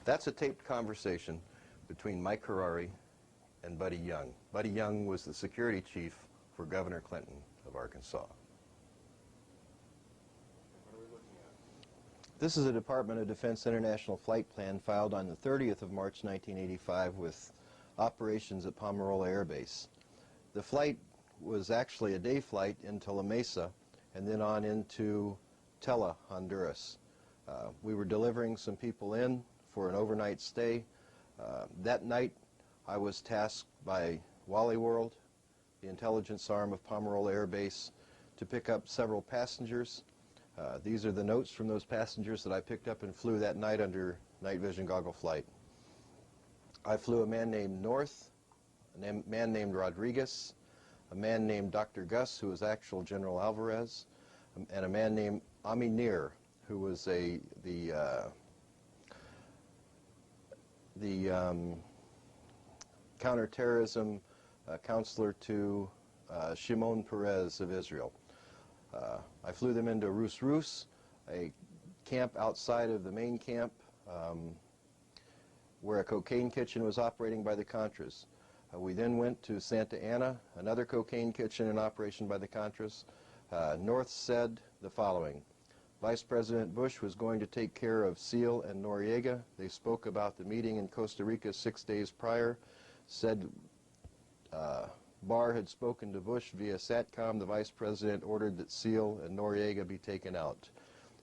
That's a taped conversation between Mike Harari and Buddy Young. Buddy Young was the security chief for Governor Clinton of Arkansas. What are we looking at? This is a Department of Defense International Flight Plan filed on the 30th of March 1985 with operations at Pomerola Air Base. The flight was actually a day flight into La Mesa and then on into Tela, Honduras. We were delivering some people in for an overnight stay. That night I was tasked by Wally World, the intelligence arm of Pomerola Air Base, to pick up several passengers. These are the notes from those passengers that I picked up and flew that night under night vision goggle flight. I flew a man named North, a man named Rodriguez, a man named Dr. Gus, who was actual General Alvarez, and a man named Aminir, who was the counterterrorism counselor to Shimon Peres of Israel. I flew them into Rus Rus, a camp outside of the main camp where a cocaine kitchen was operating by the Contras. We then went to Santa Ana, another cocaine kitchen in operation by the Contras. North said the following: Vice President Bush was going to take care of Seal and Noriega. They spoke about the meeting in Costa Rica 6 days prior, said Barr had spoken to Bush via SATCOM. The Vice President ordered that Seal and Noriega be taken out.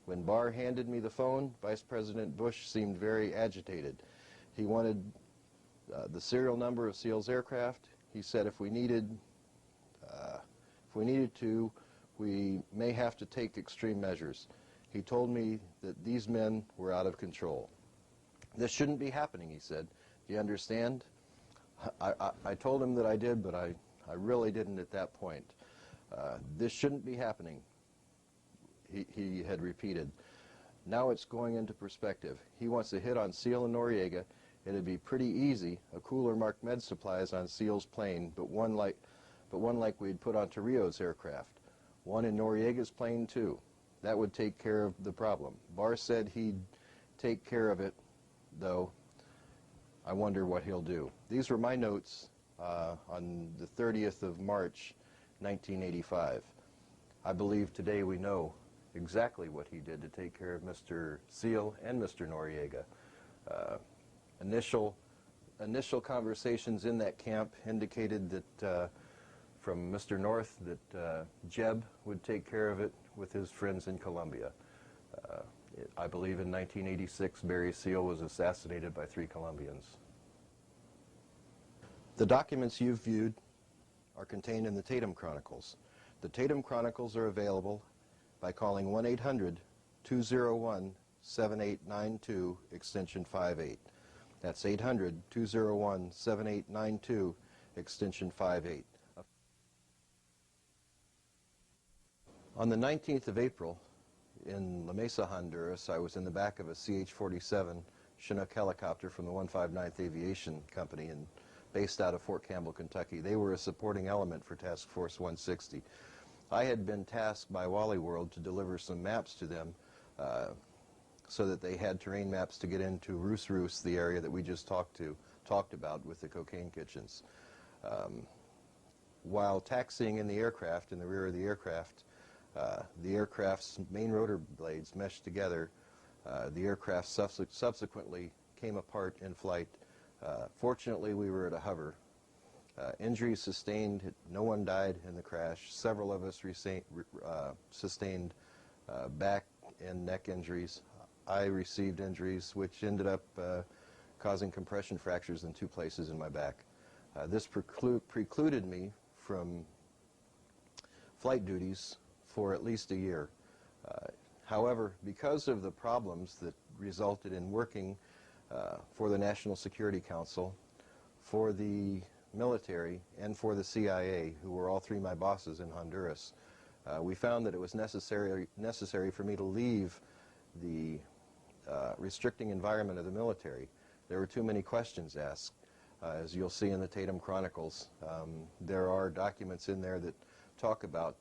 When Barr handed me the phone, Vice President Bush seemed very agitated. He wanted the serial number of Seal's aircraft. He said if we needed to, we may have to take extreme measures. He told me that these men were out of control. This shouldn't be happening, he said. Do you understand? I told him that I did, but I really didn't at that point. This shouldn't be happening, he had repeated. Now it's going into perspective. He wants a hit on Seal and Noriega. It'd be pretty easy. A cooler marked med supplies on Seal's plane, but one like we'd put on Torrijos' aircraft. One in Noriega's plane too. That would take care of the problem. Barr said he'd take care of it, though. I wonder what he'll do. These were my notes on the 30th of March, 1985. I believe today we know exactly what he did to take care of Mr. Seal and Mr. Noriega. Initial conversations in that camp indicated that from Mr. North that Jeb would take care of it with his friends in Colombia. I believe in 1986 Barry Seal was assassinated by 3 Colombians. The documents you've viewed are contained in the Tatum Chronicles. The Tatum Chronicles are available by calling 1-800-201-7892 extension 58. That's 800-201-7892 extension 58. On the 19th of April in La Mesa, Honduras, I was in the back of a CH-47 Chinook helicopter from the 159th Aviation Company and based out of Fort Campbell, Kentucky. They were a supporting element for Task Force 160. I had been tasked by Wally World to deliver some maps to them so that they had terrain maps to get into Rus Rus, the area that we just talked about with the cocaine kitchens. While taxiing in the aircraft, in the rear of the aircraft's main rotor blades meshed together. The aircraft subsequently came apart in flight. Fortunately, we were at a hover. Injuries sustained, no one died in the crash. Several of us sustained back and neck injuries. I received injuries which ended up causing compression fractures in 2 places in my back. This precluded me from flight duties for at least a year. However, because of the problems that resulted in working for the National Security Council, for the military, and for the CIA, who were all 3 my bosses in Honduras, we found that it was necessary for me to leave the restricting environment of the military. There were too many questions asked. As you'll see in the Tatum Chronicles, there are documents in there that talk about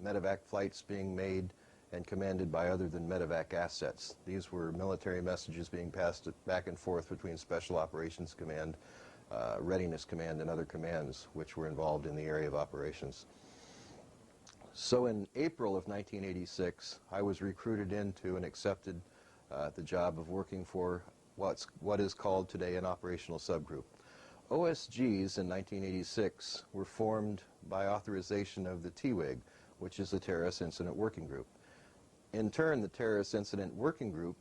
medevac flights being made and commanded by other than medevac assets. These were military messages being passed back and forth between Special Operations Command, Readiness Command, and other commands which were involved in the area of operations. So in April of 1986, I was recruited into and accepted the job of working for what is called today an operational subgroup. OSGs in 1986 were formed by authorization of the TWIG, which is the Terrorist Incident Working Group. In turn, the Terrorist Incident Working Group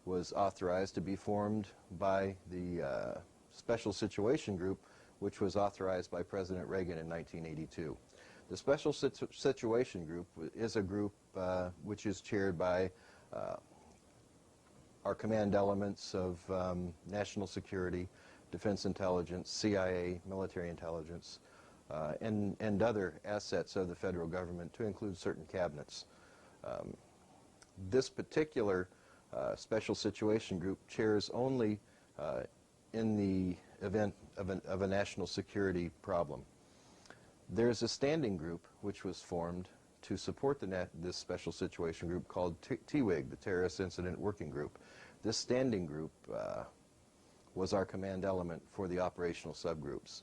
was authorized to be formed by the Special Situation Group, which was authorized by President Reagan in 1982. The Special Situation Group is a group which is chaired by our command elements of national security, defense intelligence, CIA, military intelligence, and other assets of the federal government, to include certain cabinets. This particular Special Situation Group chairs only in the event of a national security problem. There's a standing group which was formed to support this Special Situation Group called TWIG, the Terrorist Incident Working Group. This standing group was our command element for the operational subgroups.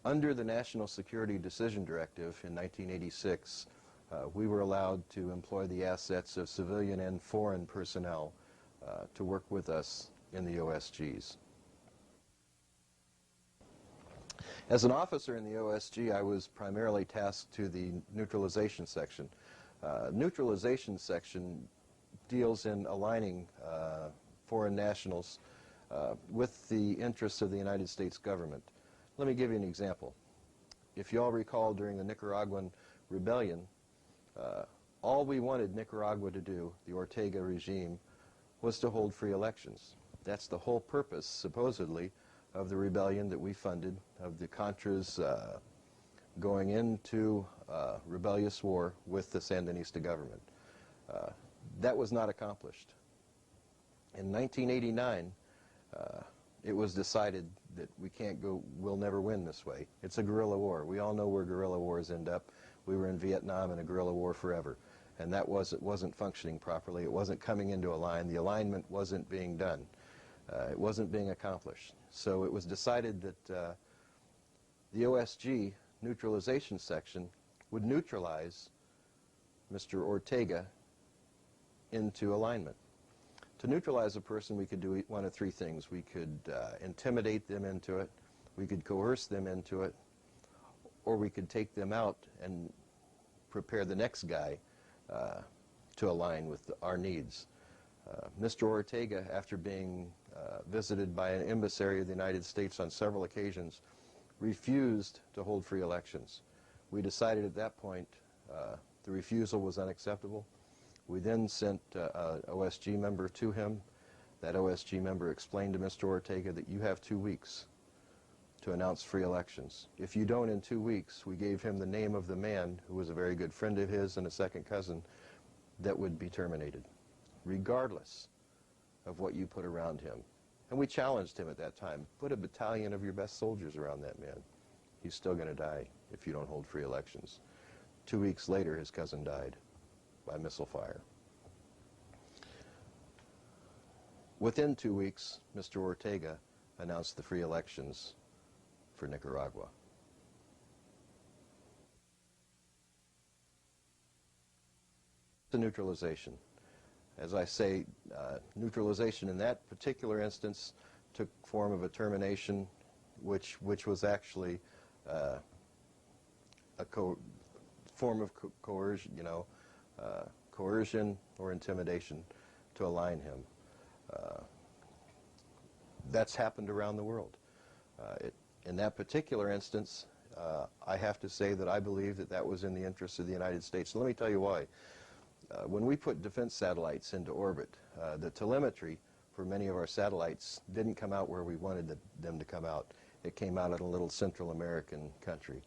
Under the National Security Decision Directive in 1986, we were allowed to employ the assets of civilian and foreign personnel to work with us in the OSGs. As an officer in the OSG, I was primarily tasked to the neutralization section. Neutralization section deals in aligning foreign nationals with the interests of the United States government. Let me give you an example. If you all recall, during the Nicaraguan rebellion, all we wanted Nicaragua to do, the Ortega regime, was to hold free elections. That's the whole purpose, supposedly, of the rebellion that we funded, of the Contras going into rebellious war with the Sandinista government. That was not accomplished. In 1989, it was decided that we'll never win this way. It's a guerrilla war. We all know where guerrilla wars end up. We were in Vietnam in a guerrilla war forever. And that wasn't functioning properly. It wasn't coming into a line. The alignment wasn't being done. It wasn't being accomplished. So it was decided that the OSG neutralization section would neutralize Mr. Ortega into alignment. To neutralize a person, we could do one of three things. We could intimidate them into it, we could coerce them into it, or we could take them out and prepare the next guy to align with our needs. Mr. Ortega, after being visited by an emissary of the United States on several occasions, refused to hold free elections. We decided at that point the refusal was unacceptable. We then sent an OSG member to him. That OSG member explained to Mr. Ortega that you have 2 weeks to announce free elections. If you don't in 2 weeks, we gave him the name of the man who was a very good friend of his and a second cousin that would be terminated, regardless of what you put around him. And we challenged him at that time, put a battalion of your best soldiers around that man. He's still going to die if you don't hold free elections. 2 weeks later, his cousin died by missile fire. Within 2 weeks, Mr. Ortega announced the free elections for Nicaragua. The neutralization. As I say, neutralization in that particular instance took form of a termination, which was actually a form of coercion, coercion or intimidation to align him. That's happened around the world. In that particular instance, I have to say that I believe that that was in the interest of the United States. Let me tell you why. When we put defense satellites into orbit, the telemetry for many of our satellites didn't come out where we wanted them to come out. It came out in a little Central American country.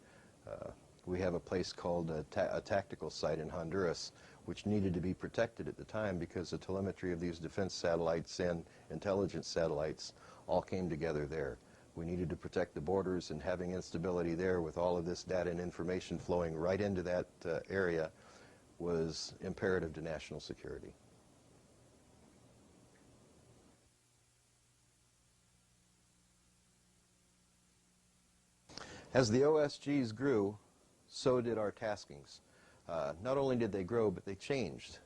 We have a place called a tactical site in Honduras, which needed to be protected at the time because the telemetry of these defense satellites and intelligence satellites all came together there. We needed to protect the borders, and having instability there with all of this data and information flowing right into that area was imperative to national security. As the OSGs grew, so did our taskings. Not only did they grow, but they changed.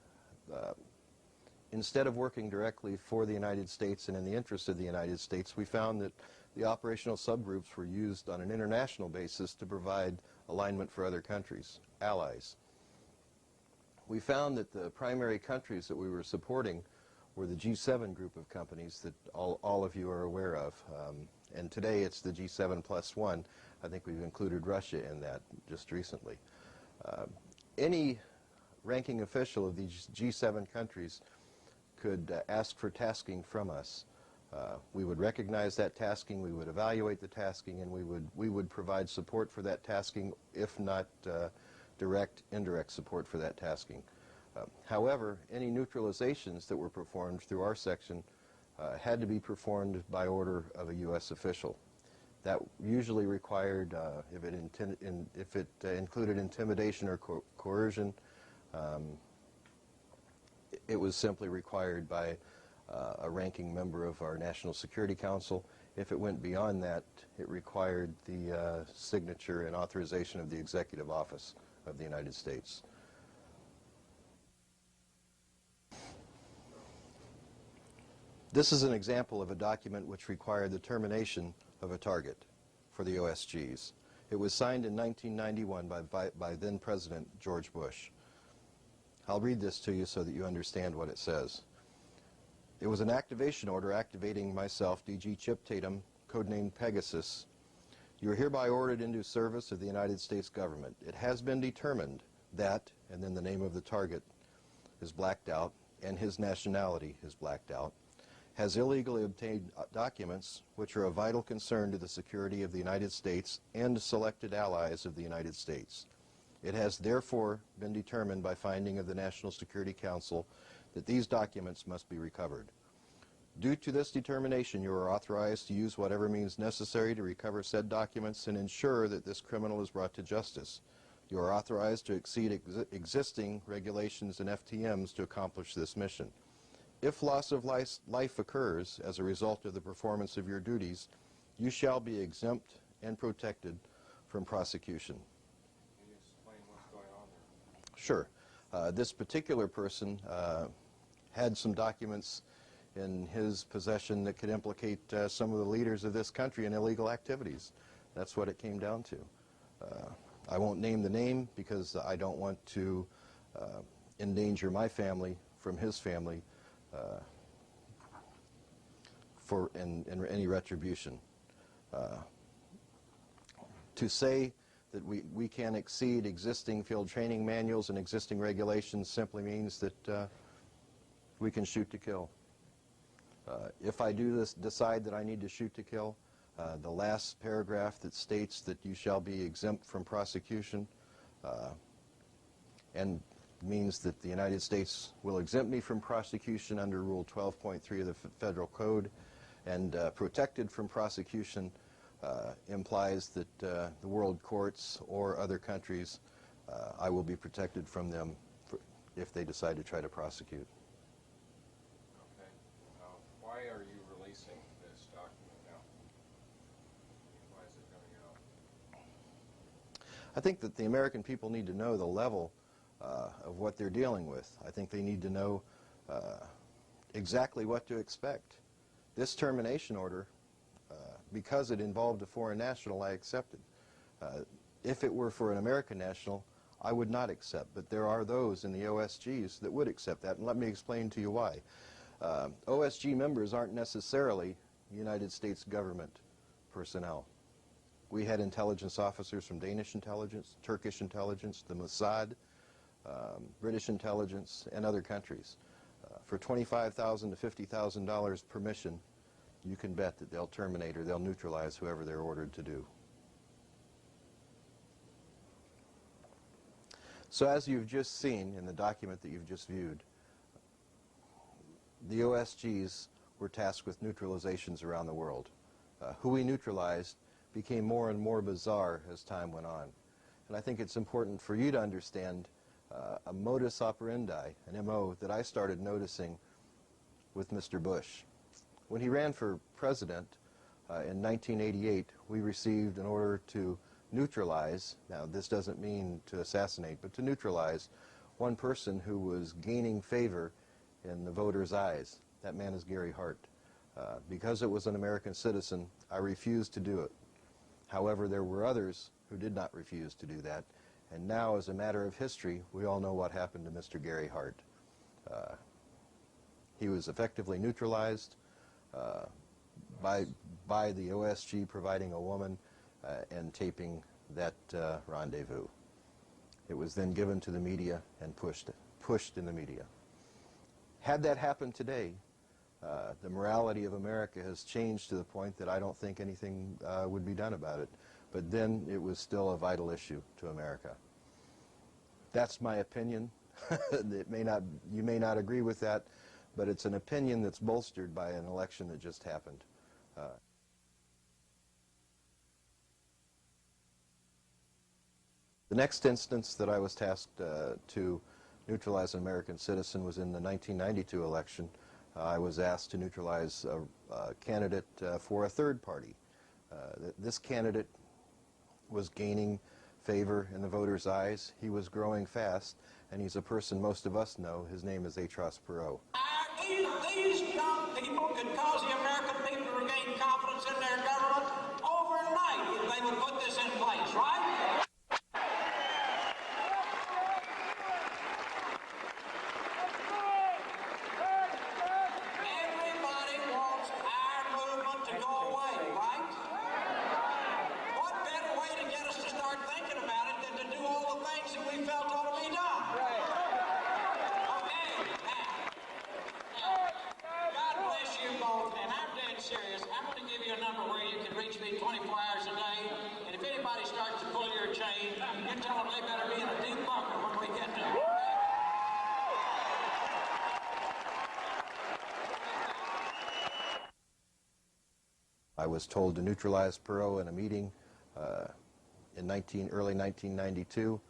Instead of working directly for the United States and in the interest of the United States, we found that the operational subgroups were used on an international basis to provide alignment for other countries, allies. We found that the primary countries that we were supporting were the G7 group of companies that all of you are aware of. And today it's the G7 plus one. I think we've included Russia in that just recently. Any ranking official of these G7 countries could ask for tasking from us. We would recognize that tasking, we would evaluate the tasking, and we would provide support for that tasking, if not direct, indirect support for that tasking. However, any neutralizations that were performed through our section had to be performed by order of a U.S. official. That usually required, if it included intimidation or coercion, it was simply required by a ranking member of our National Security Council. If it went beyond that, it required the signature and authorization of the Executive Office of the United States. This is an example of a document which required the termination of a target for the OSGs. It was signed in 1991 by then President George Bush. I'll read this to you so that you understand what it says. It was an activation order activating myself, DG Chip Tatum, codenamed Pegasus. You are hereby ordered into service of the United States government. It has been determined that, and then the name of the target is blacked out, and his nationality is blacked out, has illegally obtained documents which are of vital concern to the security of the United States and selected allies of the United States. It has therefore been determined by finding of the National Security Council that these documents must be recovered. Due to this determination, you are authorized to use whatever means necessary to recover said documents and ensure that this criminal is brought to justice. You are authorized to exceed existing regulations and FTMs to accomplish this mission. If loss of life occurs as a result of the performance of your duties, you shall be exempt and protected from prosecution. Can you explain what's going on there? Sure. This particular person had some documents in his possession that could implicate some of the leaders of this country in illegal activities. That's what it came down to. I won't name the name because I don't want to endanger my family from his family for any retribution. To say that we can exceed existing field training manuals and existing regulations simply means that we can shoot to kill. If I decide that I need to shoot to kill, the last paragraph that states that you shall be exempt from prosecution and means that the United States will exempt me from prosecution under Rule 12.3 of the Federal Code, and protected from prosecution implies that the world courts or other countries, I will be protected from them if they decide to try to prosecute. Okay. Why are you releasing this document now? Why is it coming out? I think that the American people need to know the level of what they're dealing with. I think they need to know exactly what to expect. This termination order, because it involved a foreign national, I accepted. If it were for an American national, I would not accept, but there are those in the OSGs that would accept that, and let me explain to you why. OSG members aren't necessarily United States government personnel. We had intelligence officers from Danish intelligence, Turkish intelligence, the Mossad, British intelligence, and other countries. For $25,000 to $50,000 per mission, you can bet that they'll terminate or they'll neutralize whoever they're ordered to do. So as you've just seen in the document that you've just viewed, the OSGs were tasked with neutralizations around the world. Who we neutralized became more and more bizarre as time went on. And I think it's important for you to understand a modus operandi, an MO, that I started noticing with Mr. Bush. When he ran for president in 1988, we received an order to neutralize, now this doesn't mean to assassinate, but to neutralize one person who was gaining favor in the voters' eyes. That man is Gary Hart. Because it was an American citizen, I refused to do it. However, there were others who did not refuse to do that. And now, as a matter of history, we all know what happened to Mr. Gary Hart. He was effectively neutralized by the OSG providing a woman and taping that rendezvous. It was then given to the media and pushed in the media. Had that happened today, the morality of America has changed to the point that I don't think anything would be done about it. But then it was still a vital issue to America. That's my opinion. You may not agree with that, but it's an opinion that's bolstered by an election that just happened. The next instance that I was tasked to neutralize an American citizen was in the 1992 election. I was asked to neutralize a candidate for a third party. This candidate was gaining favor in the voters' eyes. He was growing fast, and he's a person most of us know. His name is Atros Perot. These young people could cause the American people to regain confidence in their government overnight if they would put this in place, right? Everybody wants our movement to go away, right? What better way to get us to start thinking about it than to do all the things that we felt ought to be done? Okay, now, God bless you both, and I'm dead serious. I'm going to give you a number where you can reach me 24 hours a day, and if anybody starts to pull your chain, you tell them they better be in a deep bunker when we get there. I was told to neutralize Perot in a meeting in early 1992,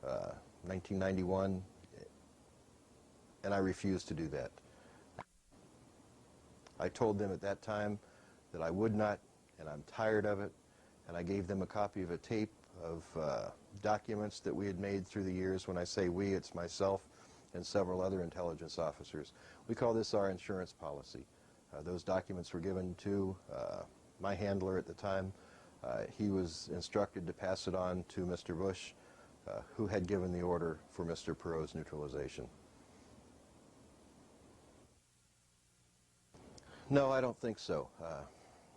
1991, and I refused to do that. I told them at that time that I would not, and I'm tired of it, and I gave them a copy of a tape of documents that we had made through the years. When I say we, it's myself and several other intelligence officers. We call this our insurance policy. Those documents were given to my handler at the time. He was instructed to pass it on to Mr. Bush, who had given the order for Mr. Perot's neutralization. No, I don't think so.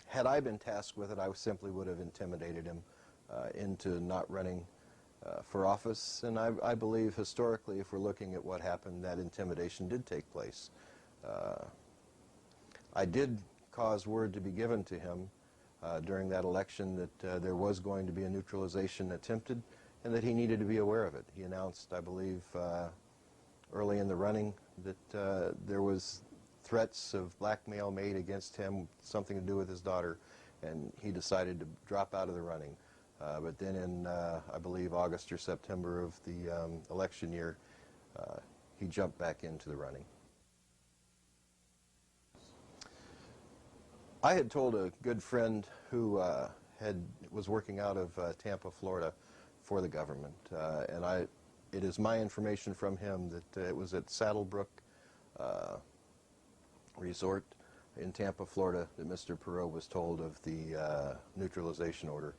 Had I been tasked with it, I simply would have intimidated him into not running for office. And I believe historically, if we're looking at what happened, that intimidation did take place. I did cause word to be given to him during that election that there was going to be a neutralization attempted and that he needed to be aware of it. He announced, I believe, early in the running that there was threats of blackmail made against him, something to do with his daughter, and he decided to drop out of the running. But then in, I believe, August or September of the election year, he jumped back into the running. I had told a good friend who was working out of Tampa, Florida for the government, and it is my information from him that it was at Saddlebrook Resort in Tampa, Florida, that Mr. Perot was told of the neutralization order.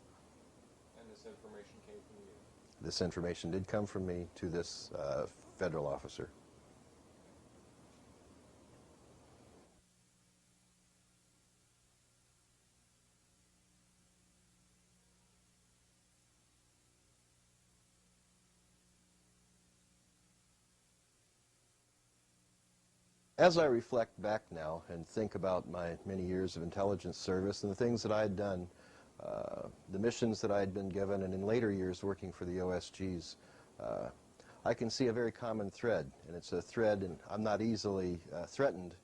And this information came from you? This information did come from me to this federal officer. As I reflect back now and think about my many years of intelligence service and the things that I had done, the missions that I had been given, and in later years working for the OSGs, I can see a very common thread, and it's a thread, and I'm not easily threatened,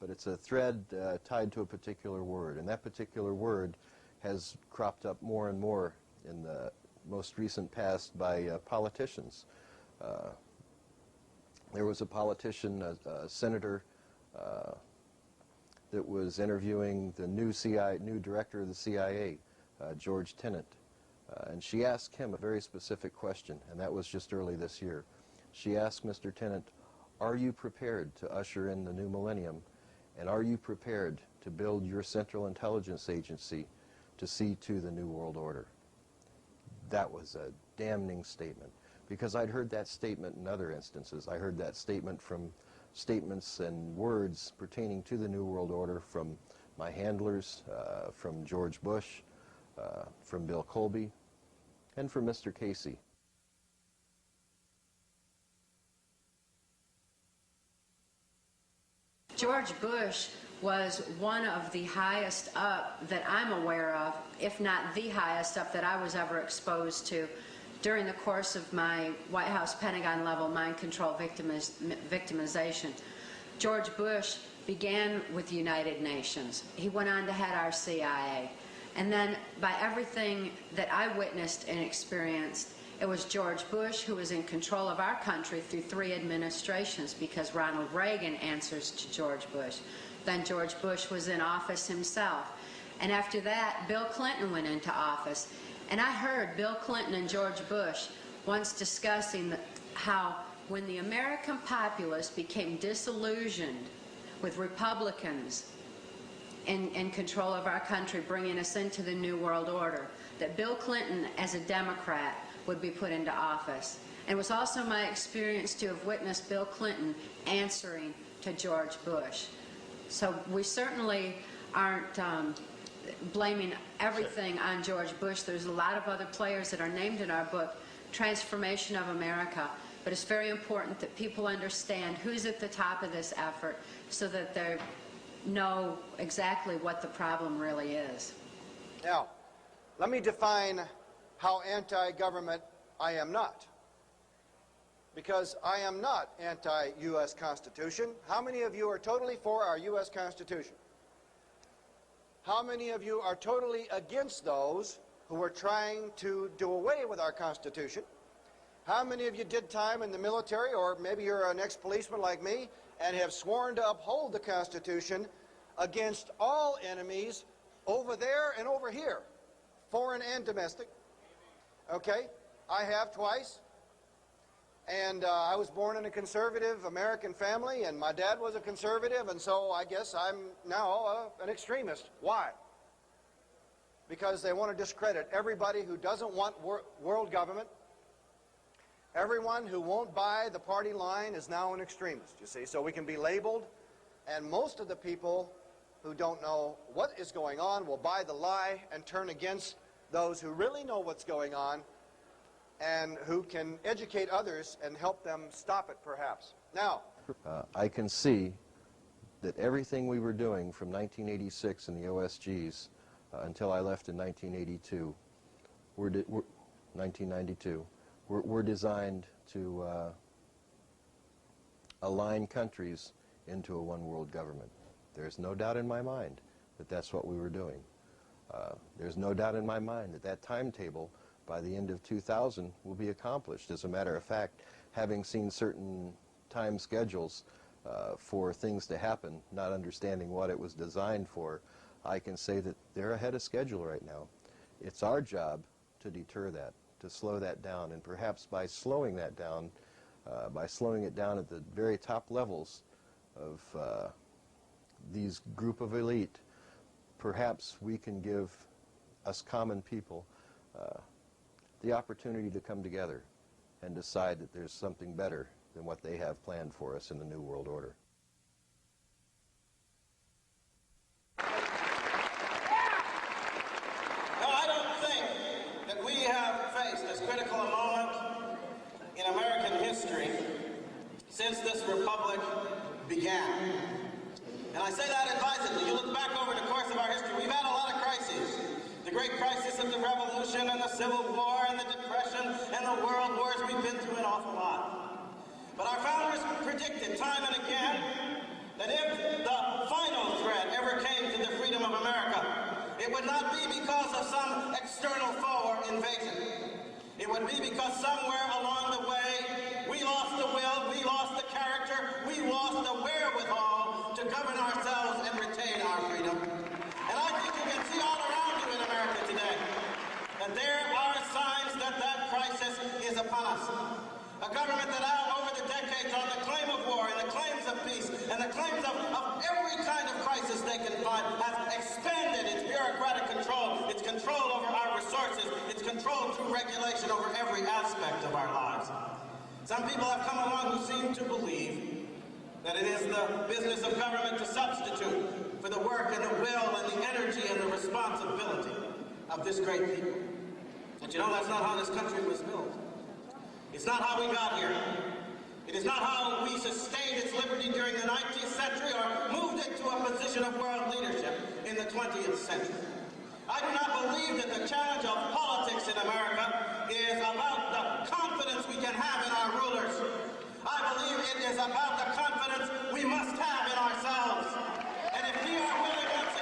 but it's a thread tied to a particular word, and that particular word has cropped up more and more in the most recent past by politicians. There was a politician, a senator, that was interviewing the new director of the CIA, George Tenet, and she asked him a very specific question, and that was just early this year. She asked Mr. Tenet, "Are you prepared to usher in the new millennium And are you prepared to build your Central Intelligence Agency to see to the New World Order? That was a damning statement, because I'd heard that statement in other instances. I heard that statement from statements and words pertaining to the New World Order from my handlers, from George Bush, from Bill Colby, and from Mr. Casey. George Bush was one of the highest up that I'm aware of, if not the highest up that I was ever exposed to during the course of my White House Pentagon level mind control victimization. George Bush began with the United Nations. He went on to head our CIA. And then by everything that I witnessed and experienced, it was George Bush who was in control of our country through 3 administrations, because Ronald Reagan answers to George Bush. Then George Bush was in office himself. And after that, Bill Clinton went into office. And I heard Bill Clinton and George Bush once discussing how when the American populace became disillusioned with Republicans in control of our country, bringing us into the New World Order, that Bill Clinton, as a Democrat, would be put into office. And it was also my experience to have witnessed Bill Clinton answering to George Bush. So we certainly aren't blaming everything on George Bush. There's a lot of other players that are named in our book, Transformation of America. But it's very important that people understand who's at the top of this effort so that they know exactly what the problem really is. Now, let me define how anti-government I am not. Because I am not anti-U.S. Constitution. How many of you are totally for our U.S. Constitution? How many of you are totally against those who are trying to do away with our Constitution? How many of you did time in the military, or maybe you're an ex-policeman like me, and have sworn to uphold the Constitution against all enemies over there and over here, foreign and domestic? Okay, I have twice. And I was born in a conservative American family, and my dad was a conservative, and so I guess I'm now an extremist. Why? Because they want to discredit everybody who doesn't want world government. Everyone who won't buy the party line is now an extremist, you see. So we can be labeled, and most of the people who don't know what is going on will buy the lie and turn against those who really know what's going on and who can educate others and help them stop it, perhaps. Now, I can see that everything we were doing from 1986 in the OSGs until I left in 1982, 1992, were designed to align countries into a one-world government. There's no doubt in my mind that that's what we were doing. There's no doubt in my mind that that timetable by the end of 2000 will be accomplished. As a matter of fact, having seen certain time schedules for things to happen, not understanding what it was designed for, I can say that they're ahead of schedule right now. It's our job to deter that, to slow that down, and perhaps by slowing that down, by slowing it down at the very top levels of these group of elite, perhaps we can give us common people the opportunity to come together and decide that there's something better than what they have planned for us in the New World Order. No, I don't think that we have faced as critical a moment in American history since this republic began. And I say that advisedly. You look back over the course of our history, we've had a lot of crises. The great crisis of the Revolution and the Civil War and the Depression and the World Wars, we've been through an awful lot. But our founders predicted time and again that if the final threat ever came to the freedom of America, it would not be because of some external foe or invasion. It would be because somewhere along the way we lost the will, we lost the character, we lost the wherewithal to govern ourselves and retain our freedom. And I think you can see all around you in America today that there are signs that that crisis is upon us. A government that out over the decades on the claim of war and the claims of peace and the claims of every kind of crisis they can find, has expanded its bureaucratic control, its control over our resources, its control through regulation over every aspect of our lives. Some people have come along who seem to believe that it is the business of government to substitute for the work and the will and the energy and the responsibility of this great people. But you know, that's not how this country was built. It's not how we got here. It is not how we sustained its liberty during the 19th century or moved it to a position of world leadership in the 20th century. I do not believe that the challenge of politics in America is about the confidence we can have in our rulers. I believe it is about the confidence we must have in ourselves. And if we are willing once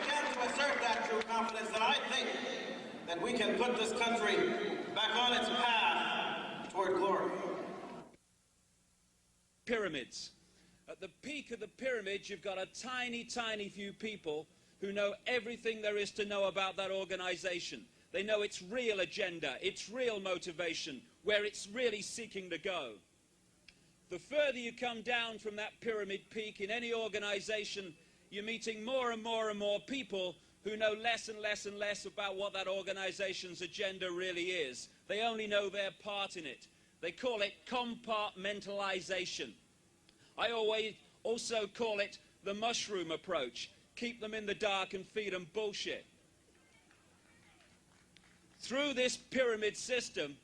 again, to assert that true confidence, then I think that we can put this country back on its path toward glory. Pyramids. At the peak of the pyramid, you've got a tiny, tiny few people who know everything there is to know about that organization. They know its real agenda, its real motivation, where it's really seeking to go. The further you come down from that pyramid peak in any organization, you're meeting more and more and more people who know less and less and less about what that organization's agenda really is. They only know their part in it. They call it compartmentalization. I always also call it the mushroom approach. Keep them in the dark and feed them bullshit. Through this pyramid system,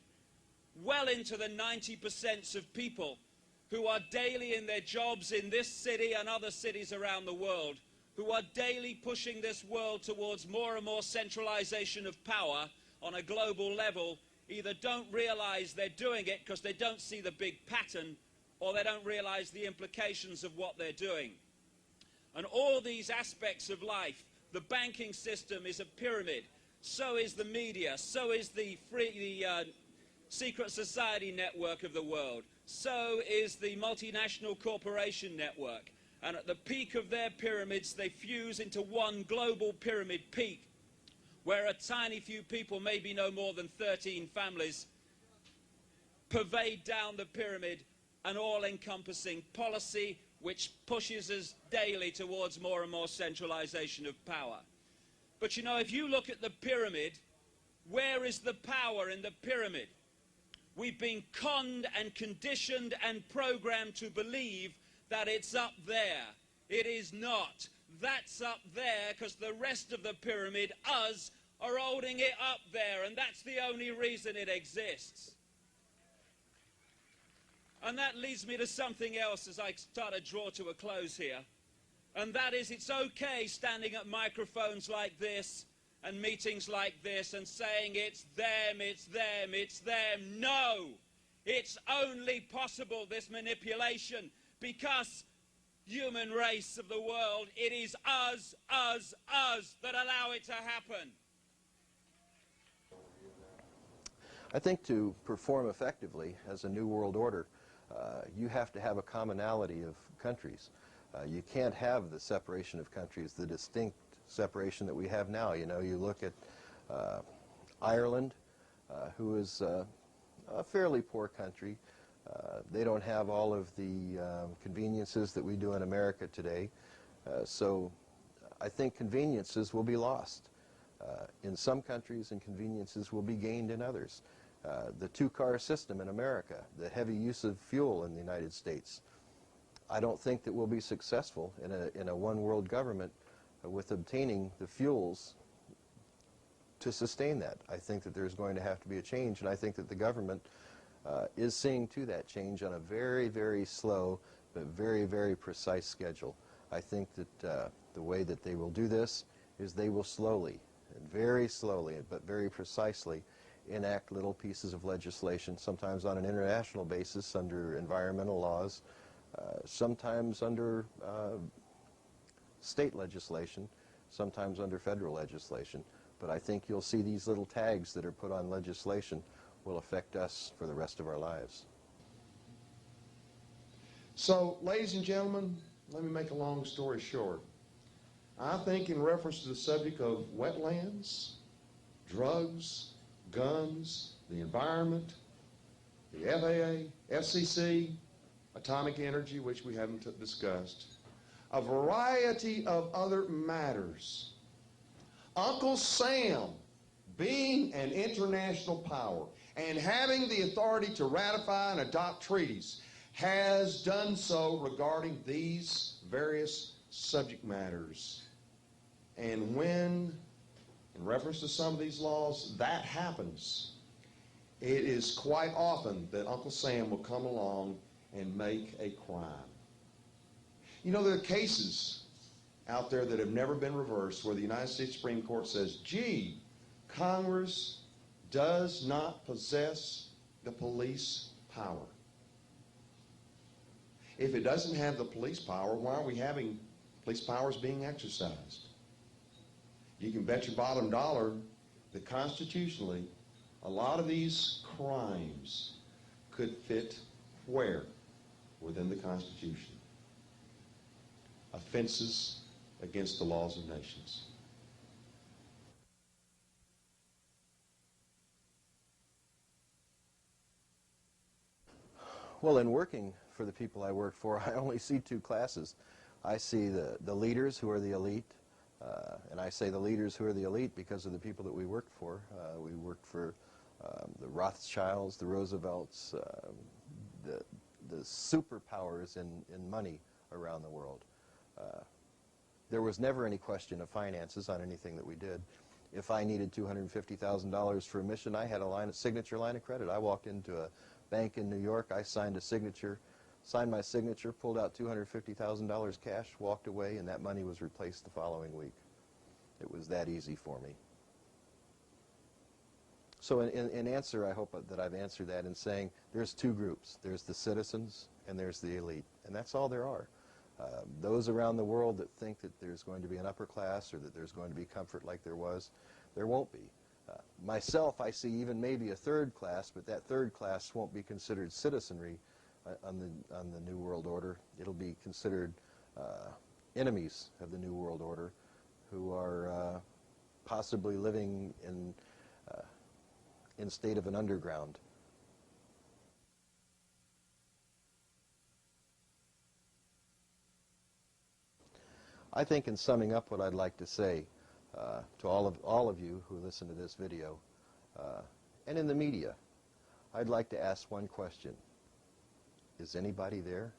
well into the 90% of people who are daily in their jobs in this city and other cities around the world, who are daily pushing this world towards more and more centralization of power on a global level, either don't realize they're doing it because they don't see the big pattern, or they don't realize the implications of what they're doing. And all these aspects of life, the banking system is a pyramid, so is the media, so is the secret society network of the world, so is the multinational corporation network. And at the peak of their pyramids, they fuse into one global pyramid peak, where a tiny few people, maybe no more than 13 families, pervade down the pyramid, an all-encompassing policy which pushes us daily towards more and more centralization of power. But you know, if you look at the pyramid, where is the power in the pyramid? We've been conned and conditioned and programmed to believe that it's up there. It is not. That's up there because the rest of the pyramid, us, are holding it up there, and that's the only reason it exists. And that leads me to something else as I start to draw to a close here. And that is, it's okay standing at microphones like this and meetings like this and saying it's them, it's them, it's them. No! It's only possible, this manipulation, because human race of the world, it is us that allow it to happen. I think to perform effectively as a new world order, you have to have a commonality of countries. You can't have the separation of countries, the distinct separation that we have now. You know, you look at Ireland, who is a fairly poor country. They don't have all of the conveniences that we do in America today. So I think conveniences will be lost in some countries, and conveniences will be gained in others. The two-car system in America, the heavy use of fuel in the United States, I don't think that we'll be successful in a one-world government with obtaining the fuels to sustain that. I think that there's going to have to be a change, and I think that the government is seeing to that change on a very, very slow but very, very precise schedule. I think that the way that they will do this is they will slowly, and very slowly, but very precisely, enact little pieces of legislation, sometimes on an international basis under environmental laws, sometimes under state legislation, sometimes under federal legislation. But I think you'll see these little tags that are put on legislation will affect us for the rest of our lives. So, ladies and gentlemen, let me make a long story short. I think in reference to the subject of wetlands, drugs, guns, the environment, the FAA, FCC, atomic energy, which we haven't discussed, a variety of other matters. Uncle Sam, being an international power and having the authority to ratify and adopt treaties, has done so regarding these various subject matters. And when, in reference to some of these laws, that happens, it is quite often that Uncle Sam will come along and make a crime. You know, there are cases out there that have never been reversed where the United States Supreme Court says, gee, Congress does not possess the police power. If it doesn't have the police power, why are we having police powers being exercised? You can bet your bottom dollar that constitutionally, a lot of these crimes could fit where? Within the Constitution. Offenses against the laws of nations. Well, in working for the people I work for, I only see two classes. I see the leaders who are the elite, and I say the leaders who are the elite because of the people that we worked for. We worked for the Rothschilds, the Roosevelts, the superpowers in money around the world. There was never any question of finances on anything that we did. If I needed $250,000 for a mission, I had a signature line of credit. I walked into a bank in New York, I signed my signature, pulled out $250,000 cash, walked away, and that money was replaced the following week. It was that easy for me. So in answer, I hope that I've answered that in saying there's two groups. There's the citizens and there's the elite, and that's all there are. Those around the world that think that there's going to be an upper class or that there's going to be comfort like there was, there won't be. Myself, I see even maybe a third class, but that third class won't be considered citizenry on the New World Order. It'll be considered enemies of the New World Order who are possibly living in state of an underground. I think in summing up what I'd like to say to all of you who listen to this video and in the media, I'd like to ask one question. Is anybody there?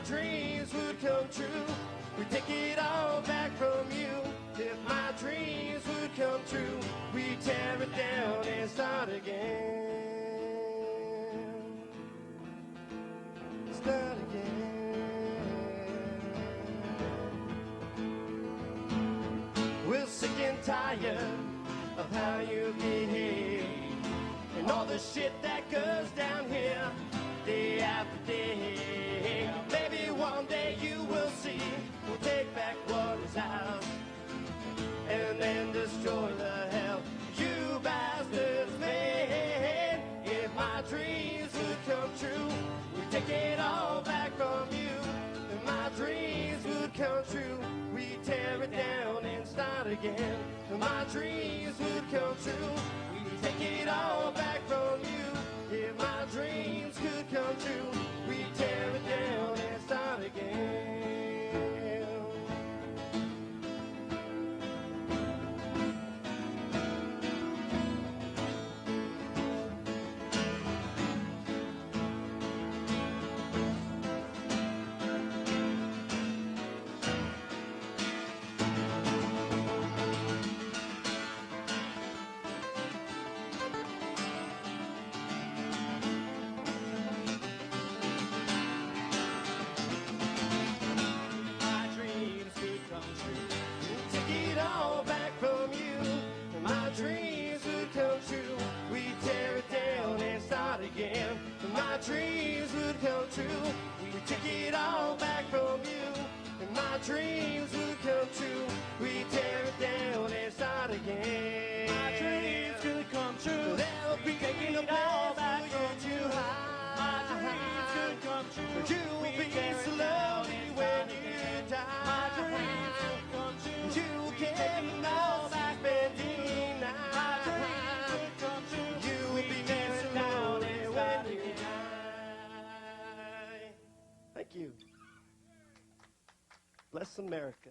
Dreams would come true. We take it all back from you. If my dreams would come true, we tear it down and start again. Start again. We're sick and tired of how you behave and all the shit that goes down here day after day. Maybe one day you will see we'll take back what is ours and then destroy the hell you bastards made. If my dreams would come true, we'd take it all back from you. If my dreams would come true, we'd tear it down and start again. If my dreams would come true, we'd take it all back from you. If my dreams could come true, we'd tear it down and start again. My dreams would come true. We take it all back from you. And my dreams would come true. We tear it down and start again. My dreams could come true. They'll be taking it all back from you. My dreams could come true. You'll be so lonely when you die. My dreams could come true. You can't all back spending night. My dreams could come true. You will be so lonely when you die. Thank you. Bless America.